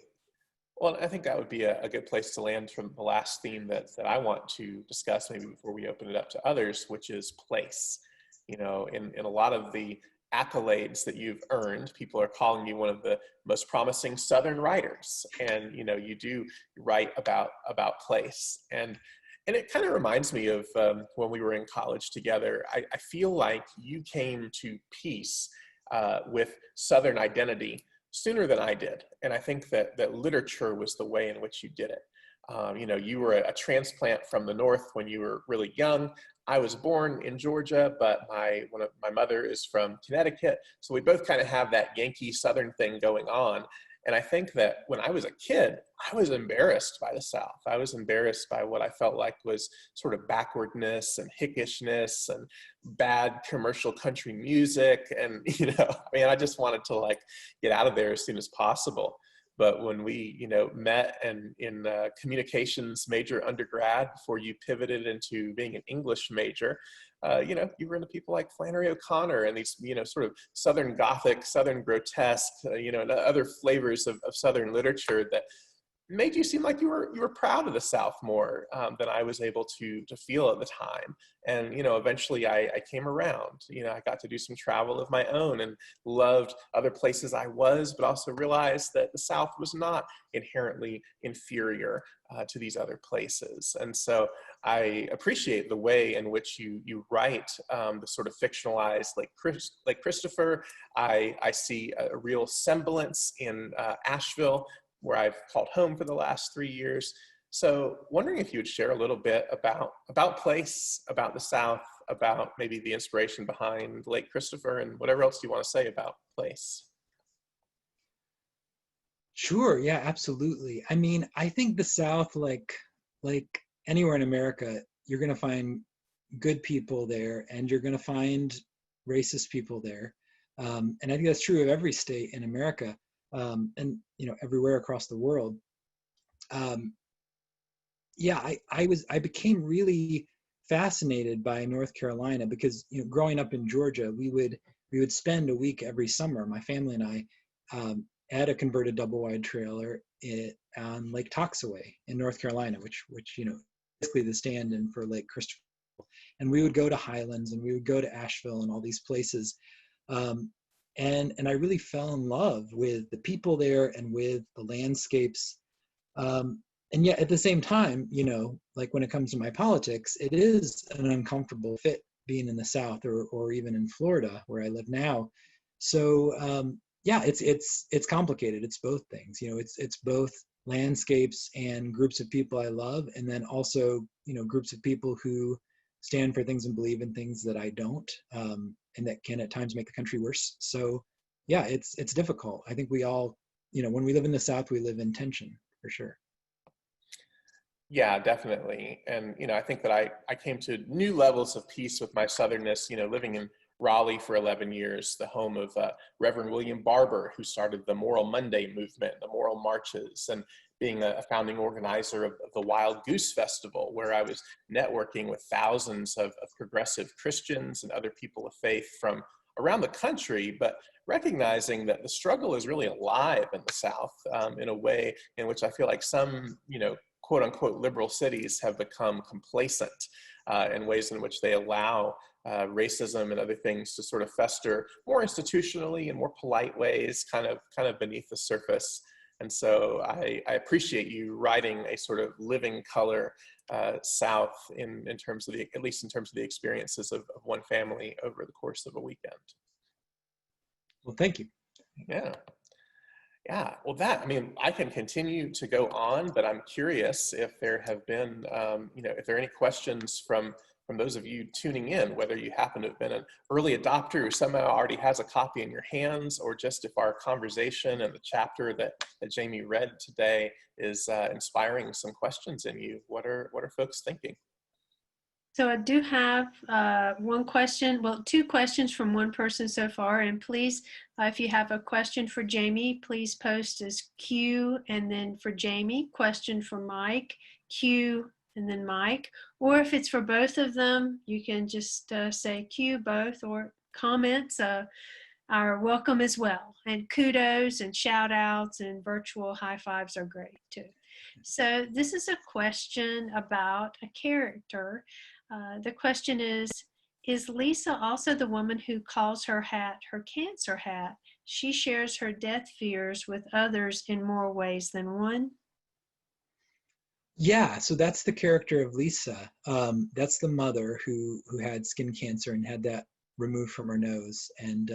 Well, I think that would be a good place to land from the last theme that I want to discuss, maybe before we open it up to others, which is place. You know, in a lot of the accolades that you've earned. People are calling you one of the most promising Southern writers, and you do write about place. And it kind of reminds me of when we were in college together. I feel like you came to peace with Southern identity sooner than I did. And I think that literature was the way in which you did it. You were a transplant from the North when you were really young. I was born in Georgia, but my mother is from Connecticut. So we both kind of have that Yankee Southern thing going on. And I think that when I was a kid, I was embarrassed by the South. I was embarrassed by what I felt like was sort of backwardness and hickishness and bad commercial country music. And, I just wanted to get out of there as soon as possible. But when we, met in communications major undergrad before you pivoted into being an English major, you run into people like Flannery O'Connor and these, sort of Southern Gothic, Southern grotesque, and other flavors of Southern literature that made you seem like you were proud of the South more than I was able to feel at the time. And, eventually I came around. I got to do some travel of my own and loved other places I was, but also realized that the South was not inherently inferior to these other places. And so I appreciate the way in which you write the sort of fictionalized Lake Christopher. I see a real semblance in Asheville, where I've called home for the last 3 years. So wondering if you would share a little bit about place, about the South, about maybe the inspiration behind Lake Christopher, and whatever else you want to say about place. Sure, yeah, absolutely. I mean, I think the South, like anywhere in America, you're going to find good people there, and you're going to find racist people there. And I think that's true of every state in America, and everywhere across the world. I became really fascinated by North Carolina because growing up in Georgia, we would spend a week every summer, my family and I, at a converted double wide trailer on Lake Toxaway in North Carolina, which basically the stand-in for Lake Christopher. And we would go to Highlands and we would go to Asheville and all these places. And I really fell in love with the people there and with the landscapes. And yet at the same time, when it comes to my politics, it is an uncomfortable fit being in the South or even in Florida where I live now. So it's complicated. It's both things. It's both landscapes and groups of people I love, and then also groups of people who stand for things and believe in things that I don't, and that can at times make the country worse. So yeah, it's difficult. I think we all, when we live in the South, we live in tension for sure. Yeah, definitely. And, I think that I came to new levels of peace with my Southernness, living in Raleigh for 11 years, the home of Reverend William Barber, who started the Moral Monday movement, the Moral Marches, and being a founding organizer of the Wild Goose Festival, where I was networking with thousands of progressive Christians and other people of faith from around the country, but recognizing that the struggle is really alive in the South in a way in which I feel like some, quote unquote liberal cities have become complacent in ways in which they allow racism and other things to sort of fester more institutionally in more polite ways, kind of beneath the surface. And so I appreciate you writing a sort of living color South in terms of at least in terms of the experiences of one family over the course of a weekend. Well, thank you. Yeah. Yeah, well, I can continue to go on, but I'm curious if there have been, if there are any questions from those of you tuning in, whether you happen to have been an early adopter who somehow already has a copy in your hands, or just if our conversation and the chapter that Jamie read today is inspiring some questions in you. What are folks thinking? So I do have one question, well, two questions from one person so far. And please, if you have a question for Jamie, please post as Q and then for Jamie, question for Mike, Q and then Mike. Or if it's for both of them, you can just say Q both, or comments are welcome as well. And kudos and shout outs and virtual high fives are great too. So this is a question about a character. The question is, Is Lisa also the woman who calls her hat her cancer hat? She shares her death fears with others in more ways than one. Yeah, so that's the character of Lisa. That's the mother who had skin cancer and had that removed from her nose. And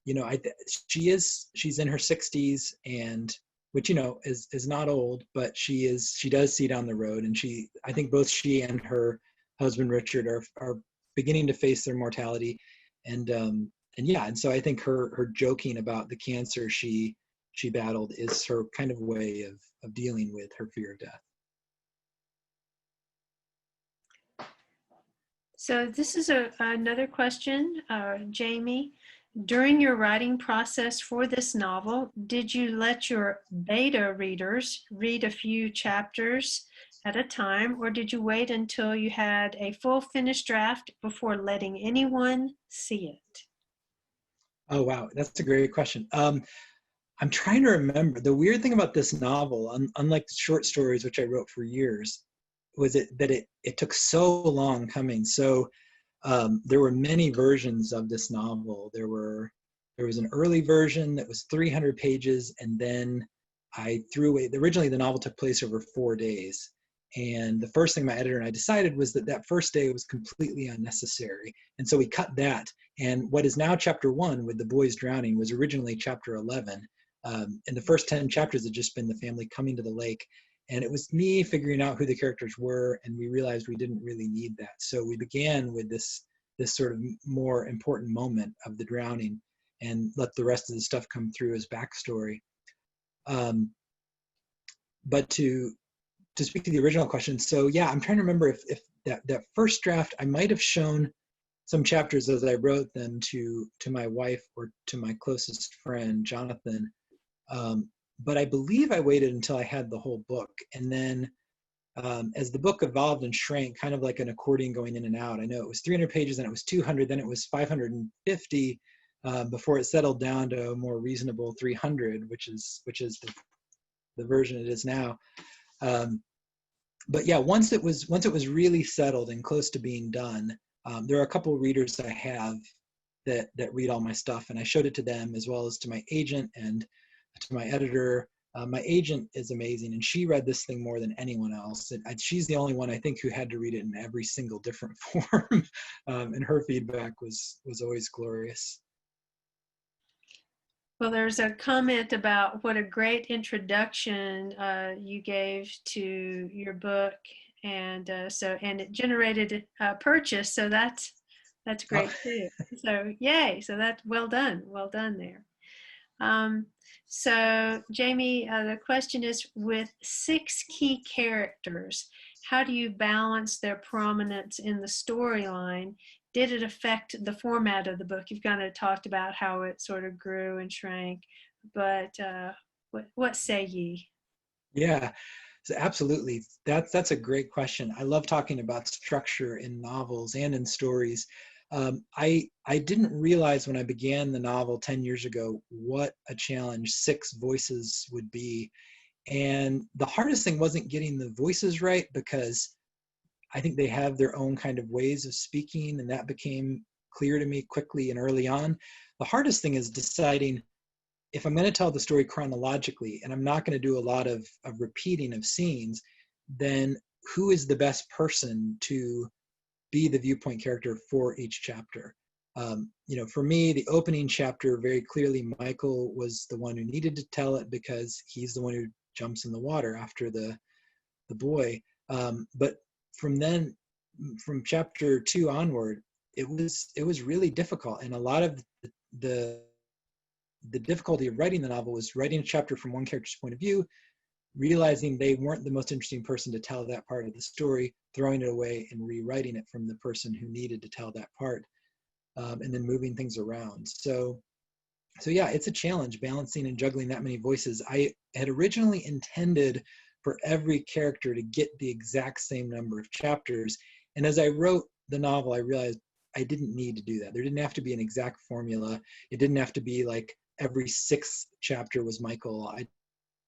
you know, she's in her 60s, and which, you know, is not old, but she does see down the road, and I think both she and her husband Richard are beginning to face their mortality, and yeah, and so I think her joking about the cancer she battled is her kind of way of dealing with her fear of death. So this is another question, Jamie. During your writing process for this novel, did you let your beta readers read a few chapters at a time, or did you wait until you had a full finished draft before letting anyone see it? Oh, wow, that's a great question. I'm trying to remember. The weird thing about this novel, unlike short stories, which I wrote for years, was that it took so long coming. So there were many versions of this novel. There was an early version that was 300 pages, and then I threw away. Originally, the novel took place over 4 days, and the first thing my editor and I decided was that first day was completely unnecessary, and so we cut that. And what is now chapter 1 with the boys drowning was originally chapter 11. And the first 10 chapters had just been the family coming to the lake. And it was me figuring out who the characters were, and we realized we didn't really need that. So we began with this sort of more important moment of the drowning, and let the rest of the stuff come through as backstory. But to speak to the original question, so yeah, I'm trying to remember if that first draft, I might have shown some chapters as I wrote them to my wife or to my closest friend, Jonathan. But I believe I waited until I had the whole book. And then as the book evolved and shrank, kind of like an accordion going in and out, I know it was 300 pages, then it was 200, then it was 550, before it settled down to a more reasonable 300, which is the version it is now. But yeah, once it was really settled and close to being done, there are a couple of readers I have that read all my stuff, and I showed it to them as well as to my agent and to my editor. My agent is amazing, and she read this thing more than anyone else. She's the only one, I think, who had to read it in every single different form, and her feedback was always glorious. Well, there's a comment about what a great introduction you gave to your book, and and it generated a purchase, so that's great too. So yay! So that's well done there. So Jamie, the question is, with 6 key characters, how do you balance their prominence in the storyline? Did it affect the format of the book? You've kind of talked about how it sort of grew and shrank, but what say ye? Yeah, so absolutely. That's a great question. I love talking about structure in novels and in stories. I didn't realize when I began the novel 10 years ago what a challenge 6 voices would be. And the hardest thing wasn't getting the voices right, because I think they have their own kind of ways of speaking, and that became clear to me quickly and early on. The hardest thing is deciding, if I'm going to tell the story chronologically and I'm not going to do a lot of repeating of scenes, then who is the best person to be the viewpoint character for each chapter? You know, for me, the opening chapter, very clearly Michael was the one who needed to tell it, because he's the one who jumps in the water after the boy. But from chapter 2 onward, it was really difficult, and a lot of the difficulty of writing the novel was writing a chapter from one character's point of view, realizing they weren't the most interesting person to tell that part of the story, throwing it away and rewriting it from the person who needed to tell that part, and then moving things around. So yeah, it's a challenge balancing and juggling that many voices. I had originally intended for every character to get the exact same number of chapters, and as I wrote the novel, I realized I didn't need to do that. There didn't have to be an exact formula. It didn't have to be like every 6th chapter was Michael. I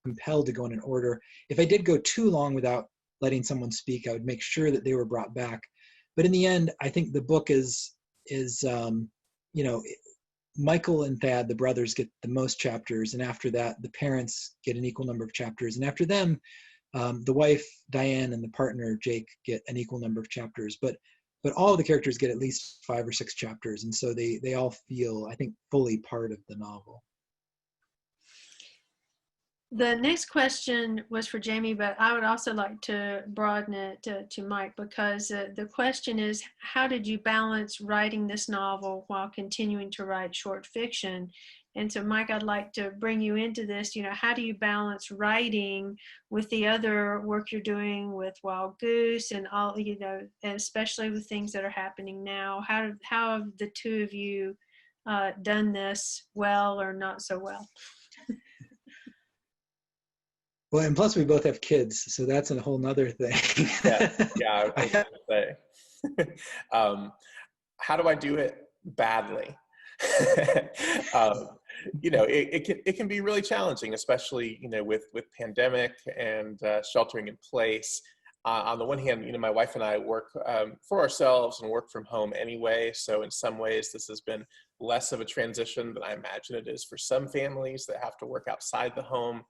compelled to go in an order. If I did go too long without letting someone speak, I would make sure that they were brought back. But in the end, I think the book is you know, Michael and Thad, the brothers, get the most chapters, and after that, the parents get an equal number of chapters, and after them, the wife Diane and the partner Jake get an equal number of chapters. But all of the characters get at least 5 or 6 chapters, and so they all feel, I think, fully part of the novel. The next question was for Jamie, but I would also like to broaden it to Mike, because the question is, how did you balance writing this novel while continuing to write short fiction? And so, Mike, I'd like to bring you into this. You know, how do you balance writing with the other work you're doing with Wild Goose and all, you know, especially with things that are happening now? How have the two of you done this well or not so well? Well, and plus we both have kids, so that's a whole nother thing. Yeah, I was going to say. How do I do it? Badly. You know, it can be really challenging, especially, you know, with pandemic and sheltering in place. On the one hand, you know, my wife and I work for ourselves and work from home anyway. So in some ways, this has been less of a transition than I imagine it is for some families that have to work outside the home.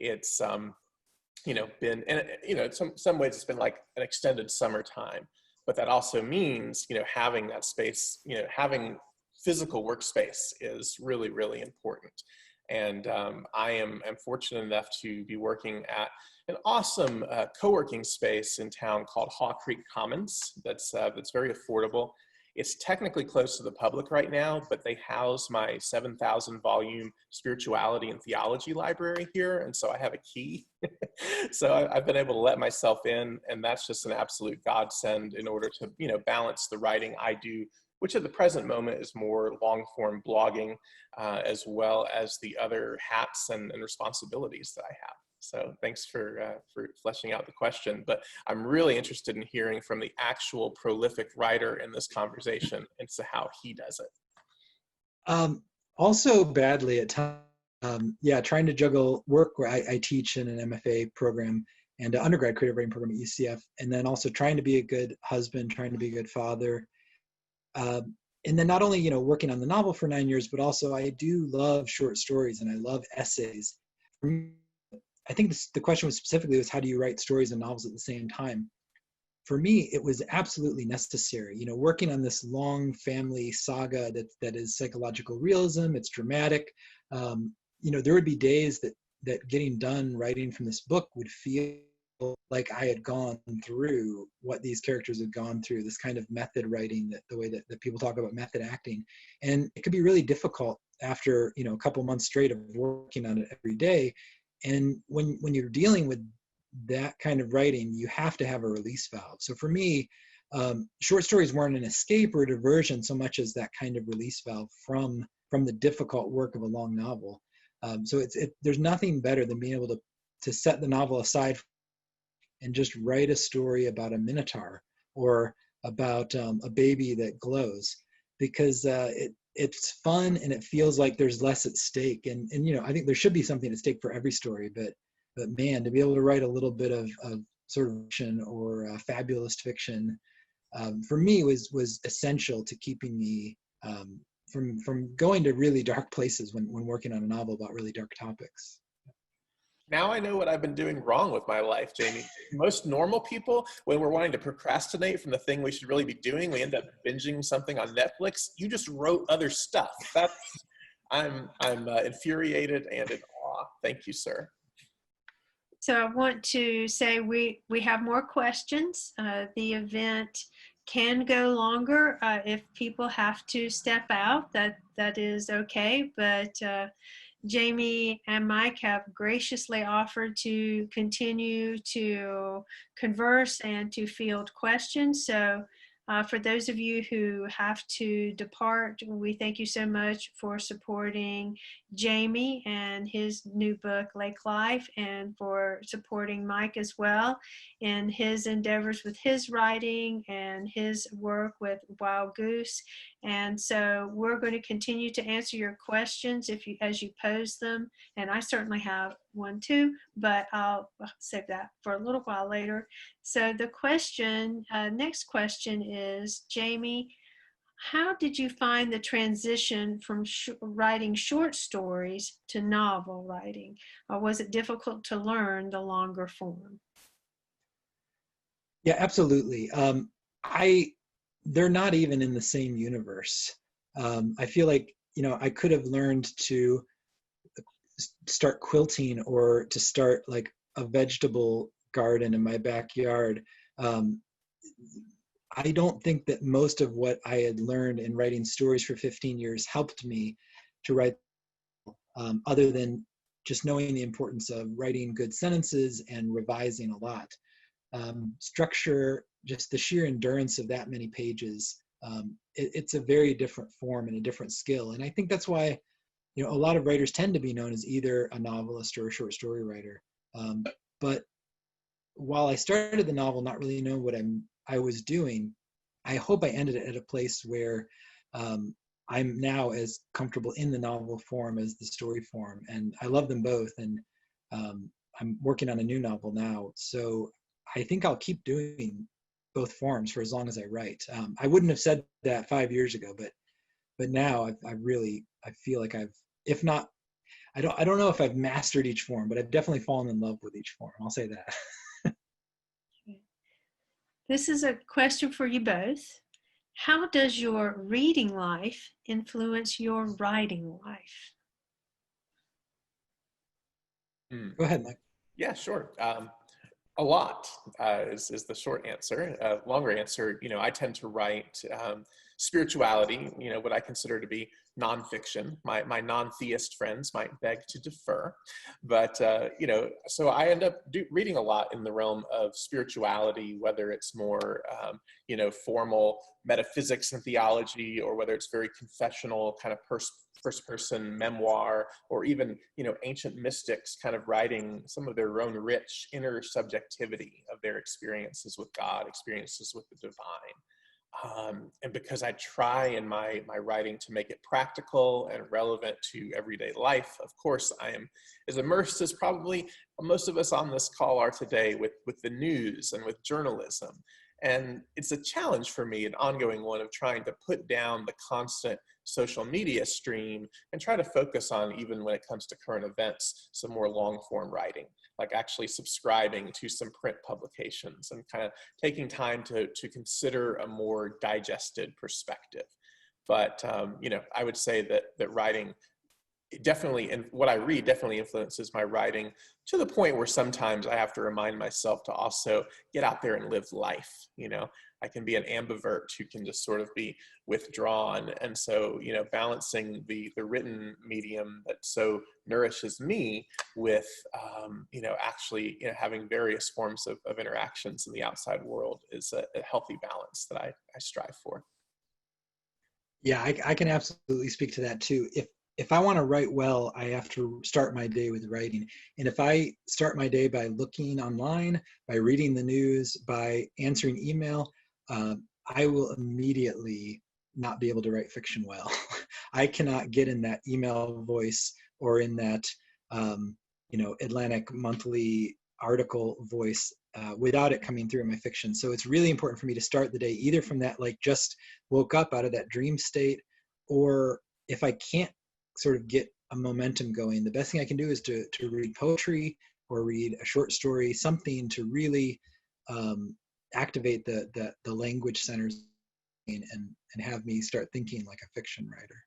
It's you know, been, and you know, some ways it's been like an extended summertime, but that also means, you know, having that space, you know, having physical workspace is really, really important. And I am fortunate enough to be working at an awesome co-working space in town called Haw Creek Commons. That's very affordable. It's technically closed to the public right now, but they house my 7,000 volume spirituality and theology library here. And so I have a key. So I've been able to let myself in, and that's just an absolute godsend in order to, you know, balance the writing I do, which at the present moment is more long form blogging, as well as the other hats and responsibilities that I have. So thanks for fleshing out the question, but I'm really interested in hearing from the actual prolific writer in this conversation as to how he does it. Also badly at times, yeah, trying to juggle work where I teach in an MFA program and an undergrad creative writing program at UCF, and then also trying to be a good husband, trying to be a good father. And then not only, you know, working on the novel for 9 years, but also I do love short stories and I love essays. I think the question was specifically how do you write stories and novels at the same time? For me, it was absolutely necessary. You know, working on this long family saga that is psychological realism, it's dramatic. You know, there would be days that getting done writing from this book would feel like I had gone through what these characters had gone through, this kind of method writing, the way that people talk about method acting. And it could be really difficult after, you know, a couple months straight of working on it every day. And when you're dealing with that kind of writing, you have to have a release valve. So for me, short stories weren't an escape or a diversion so much as that kind of release valve from the difficult work of a long novel. So there's nothing better than being able to set the novel aside and just write a story about a minotaur or about a baby that glows, because it's fun and it feels like there's less at stake. And you know, I think there should be something at stake for every story, but man, to be able to write a little bit of sort of fiction or fabulous fiction, for me was essential to keeping me from going to really dark places when working on a novel about really dark topics. Now I know what I've been doing wrong with my life, Jamie. Most normal people, when we're wanting to procrastinate from the thing we should really be doing, we end up binging something on Netflix. You just wrote other stuff. I'm infuriated and in awe. Thank you, sir. So I want to say we have more questions. The event can go longer if people have to step out. That is okay, but Jamie and Mike have graciously offered to continue to converse and to field questions. So for those of you who have to depart, we thank you so much for supporting Jamie and his new book, Lake Life, and for supporting Mike as well in his endeavors with his writing and his work with Wild Goose. And so we're going to continue to answer your questions as you pose them. And I certainly have one too, but I'll save that for a little while later. So the next question is, Jamie, how did you find the transition from writing short stories to novel writing? Or was it difficult to learn the longer form? Yeah, absolutely. They're not even in the same universe. I feel like, I could have learned to start quilting or to start like a vegetable garden in my backyard. I don't think that most of what I had learned in writing stories for 15 years helped me to write, other than just knowing the importance of writing good sentences and revising a lot. Structure, just the sheer endurance of that many pages, it's a very different form and a different skill. And I think that's why, a lot of writers tend to be known as either a novelist or a short story writer. But while I started the novel not really knowing what I was doing, I hope I ended it at a place where I'm now as comfortable in the novel form as the story form. And I love them both. And I'm working on a new novel now. So I think I'll keep doing both forms for as long as I write. I wouldn't have said that 5 years ago, but now I feel like if not, I don't know if I've mastered each form, but I've definitely fallen in love with each form. I'll say that. This is a question for you both. How does your reading life influence your writing life? Go ahead, Mike. Yeah, sure. A lot is the short answer. Longer answer, I tend to write spirituality, what I consider to be nonfiction. My non-theist friends might beg to defer, but so I end up reading a lot in the realm of spirituality, whether it's more formal metaphysics and theology, or whether it's very confessional kind of first person memoir, or even ancient mystics kind of writing some of their own rich inner subjectivity of their experiences with God, experiences with the divine. And because I try in my writing to make it practical and relevant to everyday life, of course I am as immersed as probably most of us on this call are today with the news and with journalism. And it's a challenge for me, an ongoing one, of trying to put down the constant social media stream and try to focus on, even when it comes to current events, some more long form writing, like actually subscribing to some print publications and kind of taking time to consider a more digested perspective. But, I would say that writing definitely, and what I read definitely influences my writing, to the point where sometimes I have to remind myself to also get out there and live life. I can be an ambivert who can just sort of be withdrawn. And so, balancing the written medium that so nourishes me with, actually, having various forms of interactions in the outside world is a healthy balance that I strive for. Yeah, I can absolutely speak to that too. If I want to write well, I have to start my day with writing. And if I start my day by looking online, by reading the news, by answering email, I will immediately not be able to write fiction well. I cannot get in that email voice or in that, Atlantic Monthly article voice without it coming through in my fiction. So it's really important for me to start the day either from that, like, just woke up out of that dream state, or if I can't sort of get a momentum going, the best thing I can do is to read poetry or read a short story, something to really activate the language centers and have me start thinking like a fiction writer.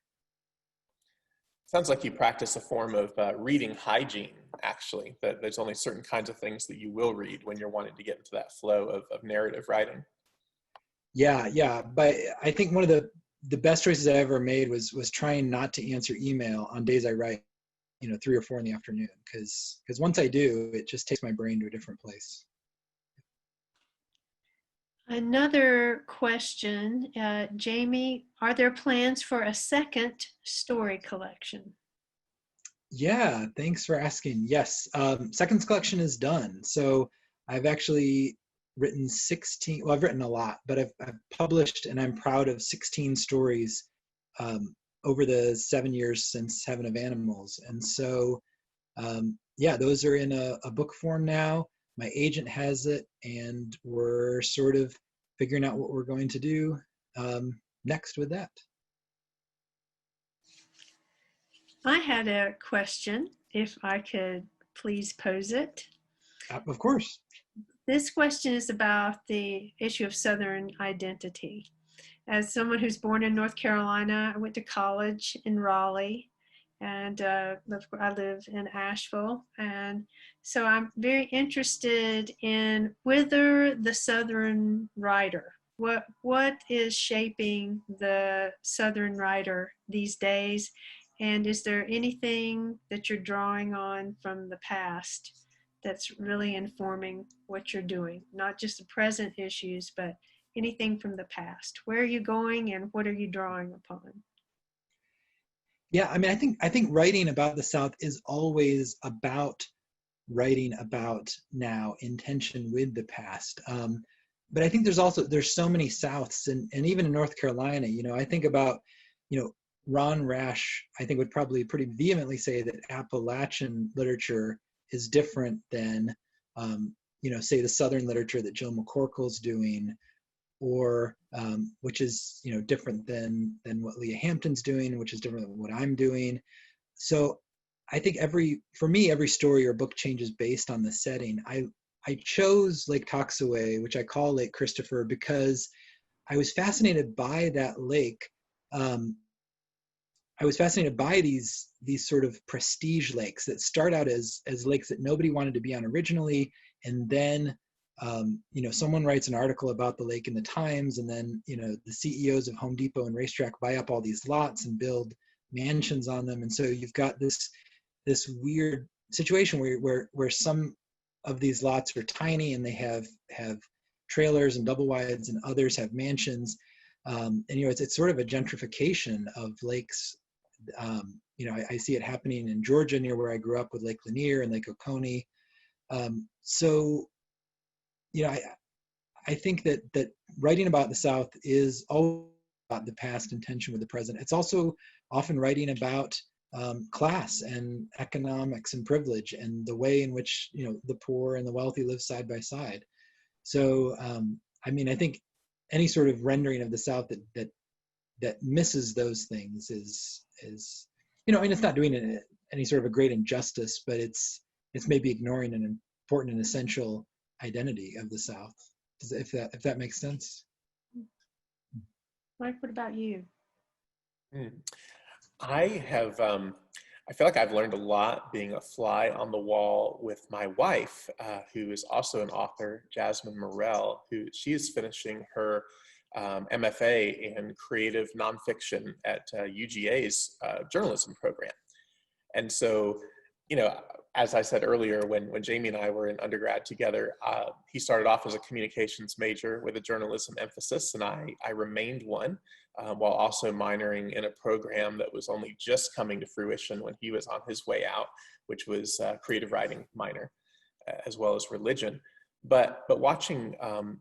Sounds like you practice a form of reading hygiene, actually, that there's only certain kinds of things that you will read when you're wanting to get into that flow of narrative writing. Yeah. But I think one of the best choices I ever made was trying not to answer email on days I write, 3 or 4 in the afternoon, because once I do, it just takes my brain to a different place. Another question, Jamie, are there plans for a second story collection? Yeah, thanks for asking. Yes, second collection is done. So I've actually written 16, well, I've written a lot, but I've published, and I'm proud of 16 stories over the 7 years since Heaven of Animals. And so, yeah, those are in a book form now. My agent has it, and we're sort of figuring out what we're going to do next with that. I had a question, if I could please pose it. Of course. This question is about the issue of Southern identity. As someone who's born in North Carolina, I went to college in Raleigh, and I live in Asheville. And so I'm very interested in whether the Southern writer, what is shaping the Southern writer these days? And is there anything that you're drawing on from the past that's really informing what you're doing? Not just the present issues, but anything from the past. Where are you going, and what are you drawing upon? Yeah, I mean, I think writing about the South is always about writing about now in tension with the past. But I think there's so many Souths, and even in North Carolina, I think about, Ron Rash, I think, would probably pretty vehemently say that Appalachian literature is different than, say, the Southern literature that Jill McCorkle's doing, or which is, different than what Leah Hampton's doing, which is different than what I'm doing. So I think for me, every story or book changes based on the setting. I chose Lake Toxaway, which I call Lake Christopher, because I was fascinated by that lake. I was fascinated by these sort of prestige lakes that start out as lakes that nobody wanted to be on originally, and then someone writes an article about the lake in the Times, and then the CEOs of Home Depot and Racetrack buy up all these lots and build mansions on them, and so you've got this weird situation where some of these lots are tiny and they have trailers and double wides, and others have mansions, and it's sort of a gentrification of lakes. I see it happening in Georgia near where I grew up with Lake Lanier and Lake Oconee. So I think that writing about the South is all about the past in tension with the present. It's also often writing about class and economics and privilege and the way in which the poor and the wealthy live side by side. So I think any sort of rendering of the South that misses those things is it's not doing any sort of a great injustice, but it's maybe ignoring an important and essential identity of the South. If that makes sense. Mike, what about you? I feel like I've learned a lot being a fly on the wall with my wife, who is also an author, Jasmine Morrell, she is finishing her MFA in creative nonfiction at UGA's journalism program. And so, as I said earlier, when Jamie and I were in undergrad together, he started off as a communications major with a journalism emphasis, and I remained one, while also minoring in a program that was only just coming to fruition when he was on his way out, which was creative writing minor, as well as religion. But watching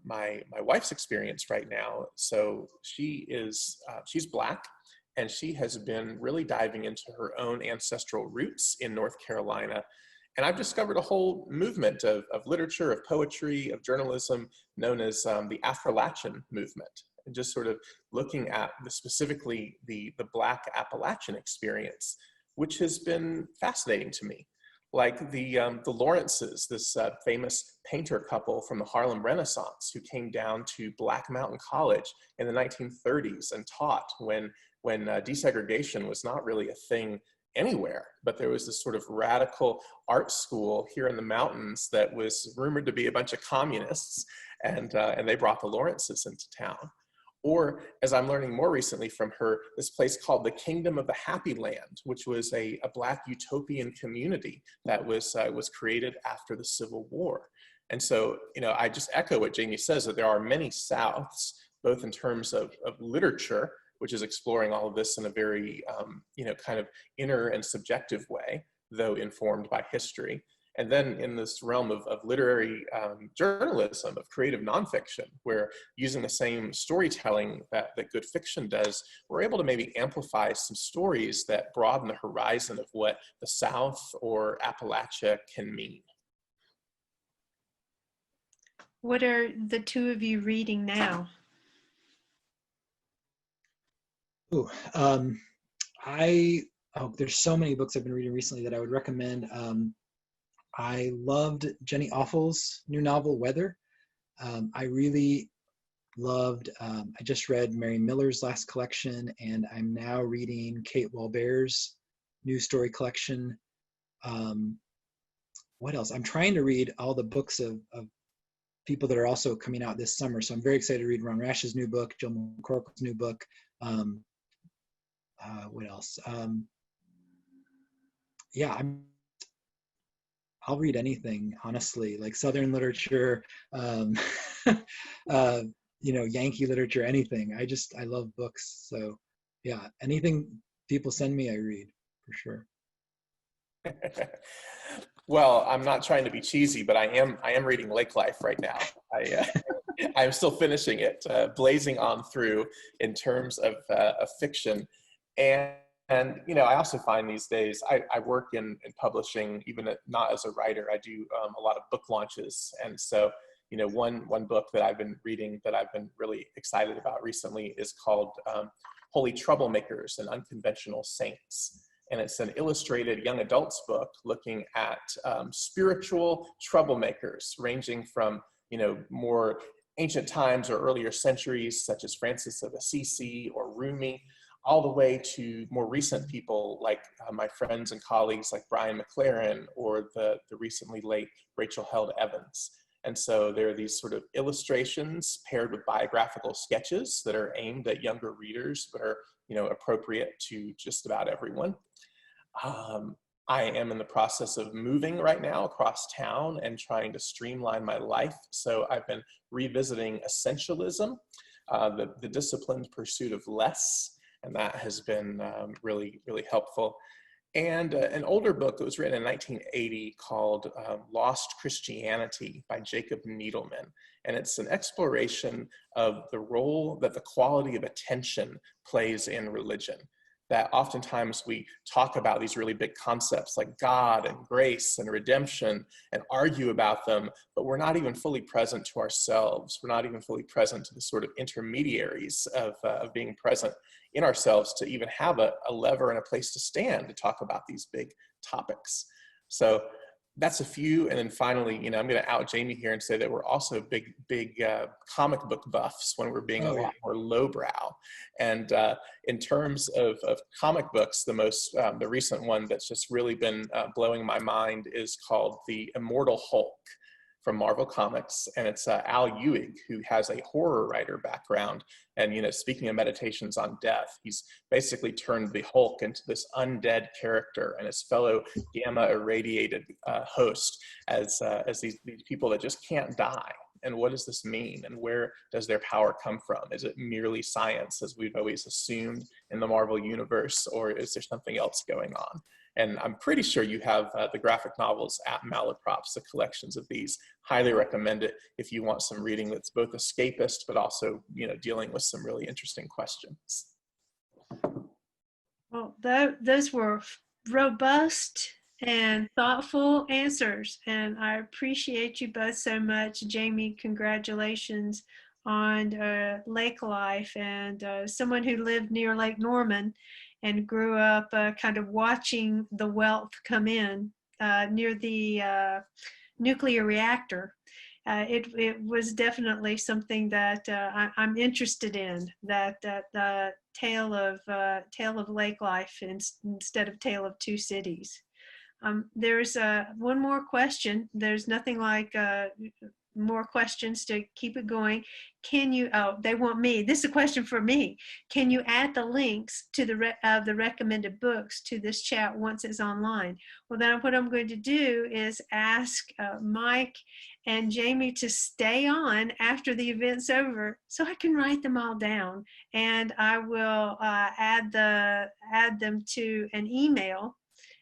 my wife's experience right now, so she's Black, and she has been really diving into her own ancestral roots in North Carolina. And I've discovered a whole movement of literature, of poetry, of journalism known as the Appalachian movement, and just sort of looking at specifically the Black Appalachian experience, which has been fascinating to me. Like the Lawrences, this famous painter couple from the Harlem Renaissance who came down to Black Mountain College in the 1930s and taught when desegregation was not really a thing anywhere, but there was this sort of radical art school here in the mountains that was rumored to be a bunch of communists, and they brought the Lawrences into town. Or, as I'm learning more recently from her, this place called the Kingdom of the Happy Land, which was a Black utopian community that was created after the Civil War. And so, I just echo what Jamie says, that there are many Souths, both in terms of literature, which is exploring all of this in a very, kind of inner and subjective way, though informed by history. And then in this realm of literary journalism, of creative nonfiction, where using the same storytelling that good fiction does, we're able to maybe amplify some stories that broaden the horizon of what the South or Appalachia can mean. What are the two of you reading now? Ooh, there's so many books I've been reading recently that I would recommend. I loved Jenny Offal's new novel, Weather. I really loved, I just read Mary Miller's last collection, and I'm now reading Kate Walbert's new story collection. What else? I'm trying to read all the books of people that are also coming out this summer. So I'm very excited to read Ron Rash's new book, Jill McCorkle's new book. What else? Yeah, I'll read anything, honestly, like Southern literature, Yankee literature, anything. I love books. So yeah, anything people send me, I read for sure. Well, I'm not trying to be cheesy, but I am reading Lake Life right now. I'm still finishing it, blazing on through in terms of fiction. And I also find these days, I work in publishing, even not as a writer. I do a lot of book launches. And so, one book that I've been reading that I've been really excited about recently is called Holy Troublemakers and Unconventional Saints. And it's an illustrated young adults book looking at spiritual troublemakers, ranging from, more ancient times or earlier centuries, such as Francis of Assisi or Rumi, all the way to more recent people like my friends and colleagues like Brian McLaren or the recently late Rachel Held Evans. And so there are these sort of illustrations paired with biographical sketches that are aimed at younger readers, but are, appropriate to just about everyone. I am in the process of moving right now across town and trying to streamline my life. So I've been revisiting Essentialism, the disciplined pursuit of less. And that has been really, really helpful. And an older book that was written in 1980 called Lost Christianity by Jacob Needleman. And it's an exploration of the role that the quality of attention plays in religion. That oftentimes we talk about these really big concepts like God and grace and redemption and argue about them, but we're not even fully present to ourselves. We're not even fully present to the sort of intermediaries of being present in ourselves to even have a lever and a place to stand to talk about these big topics. So that's a few. And then finally, I'm going to out Jamie here and say that we're also big comic book buffs when we're being a lot more lowbrow. And in terms of comic books, the recent one that's just really been blowing my mind is called The Immortal Hulk from Marvel Comics. And it's Al Ewing, who has a horror writer background. And, speaking of meditations on death, he's basically turned the Hulk into this undead character and his fellow gamma irradiated host as these people that just can't die. And what does this mean? And where does their power come from? Is it merely science, as we've always assumed in the Marvel universe, or is there something else going on? And I'm pretty sure you have the graphic novels at Malaprop, the collections of these. Highly recommend it if you want some reading that's both escapist, but also, dealing with some really interesting questions. Well, those were robust and thoughtful answers, and I appreciate you both so much. Jamie, congratulations on Lake Life, and someone who lived near Lake Norman and grew up kind of watching the wealth come in near the nuclear reactor. It was definitely something that I'm interested in, that tale of Lake Life instead of Tale of Two Cities. There's one more question. There's nothing like more questions to keep it going. Can you, they want me, this is a question for me. Can you add the links to the recommended books to this chat once it's online? Well, then what I'm going to do is ask Mike and Jamie to stay on after the event's over so I can write them all down, and I will add them to an email,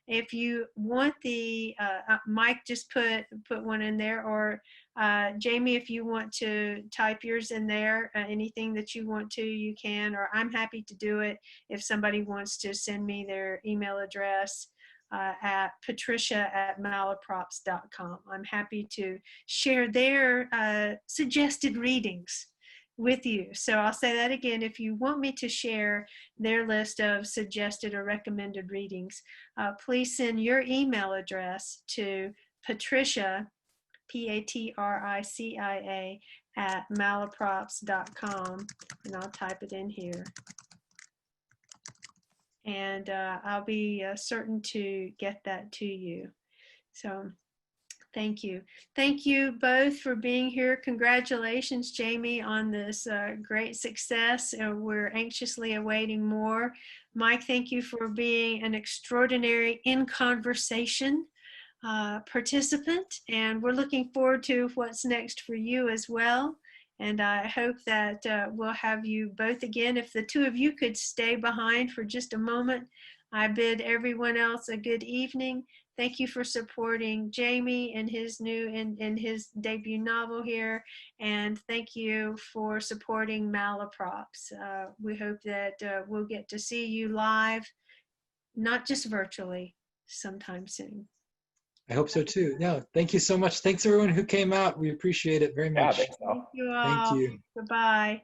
if you want the, Mike just put one in there, or Jamie, if you want to type yours in there, anything that you want to, you can, or I'm happy to do it if somebody wants to send me their email address at patricia@malaprops.com. I'm happy to share their suggested readings with you. So I'll say that again. If you want me to share their list of suggested or recommended readings, please send your email address to Patricia, Patricia, @malaprops.com, and I'll type it in here. And I'll be certain to get that to you. So thank you. Thank you both for being here. Congratulations, Jamie, on this great success. We're anxiously awaiting more. Mike, thank you for being an extraordinary in conversation participant, and we're looking forward to what's next for you as well. And I hope that we'll have you both again. If the two of you could stay behind for just a moment, I bid everyone else a good evening. Thank you for supporting Jamie in his in his debut novel here, and thank you for supporting Malaprops. We hope that we'll get to see you live, not just virtually, sometime soon. I hope so too. No, thank you so much. Thanks everyone who came out. We appreciate it very much. Yeah, thanks, Al. Thank you all. Thank you. Goodbye.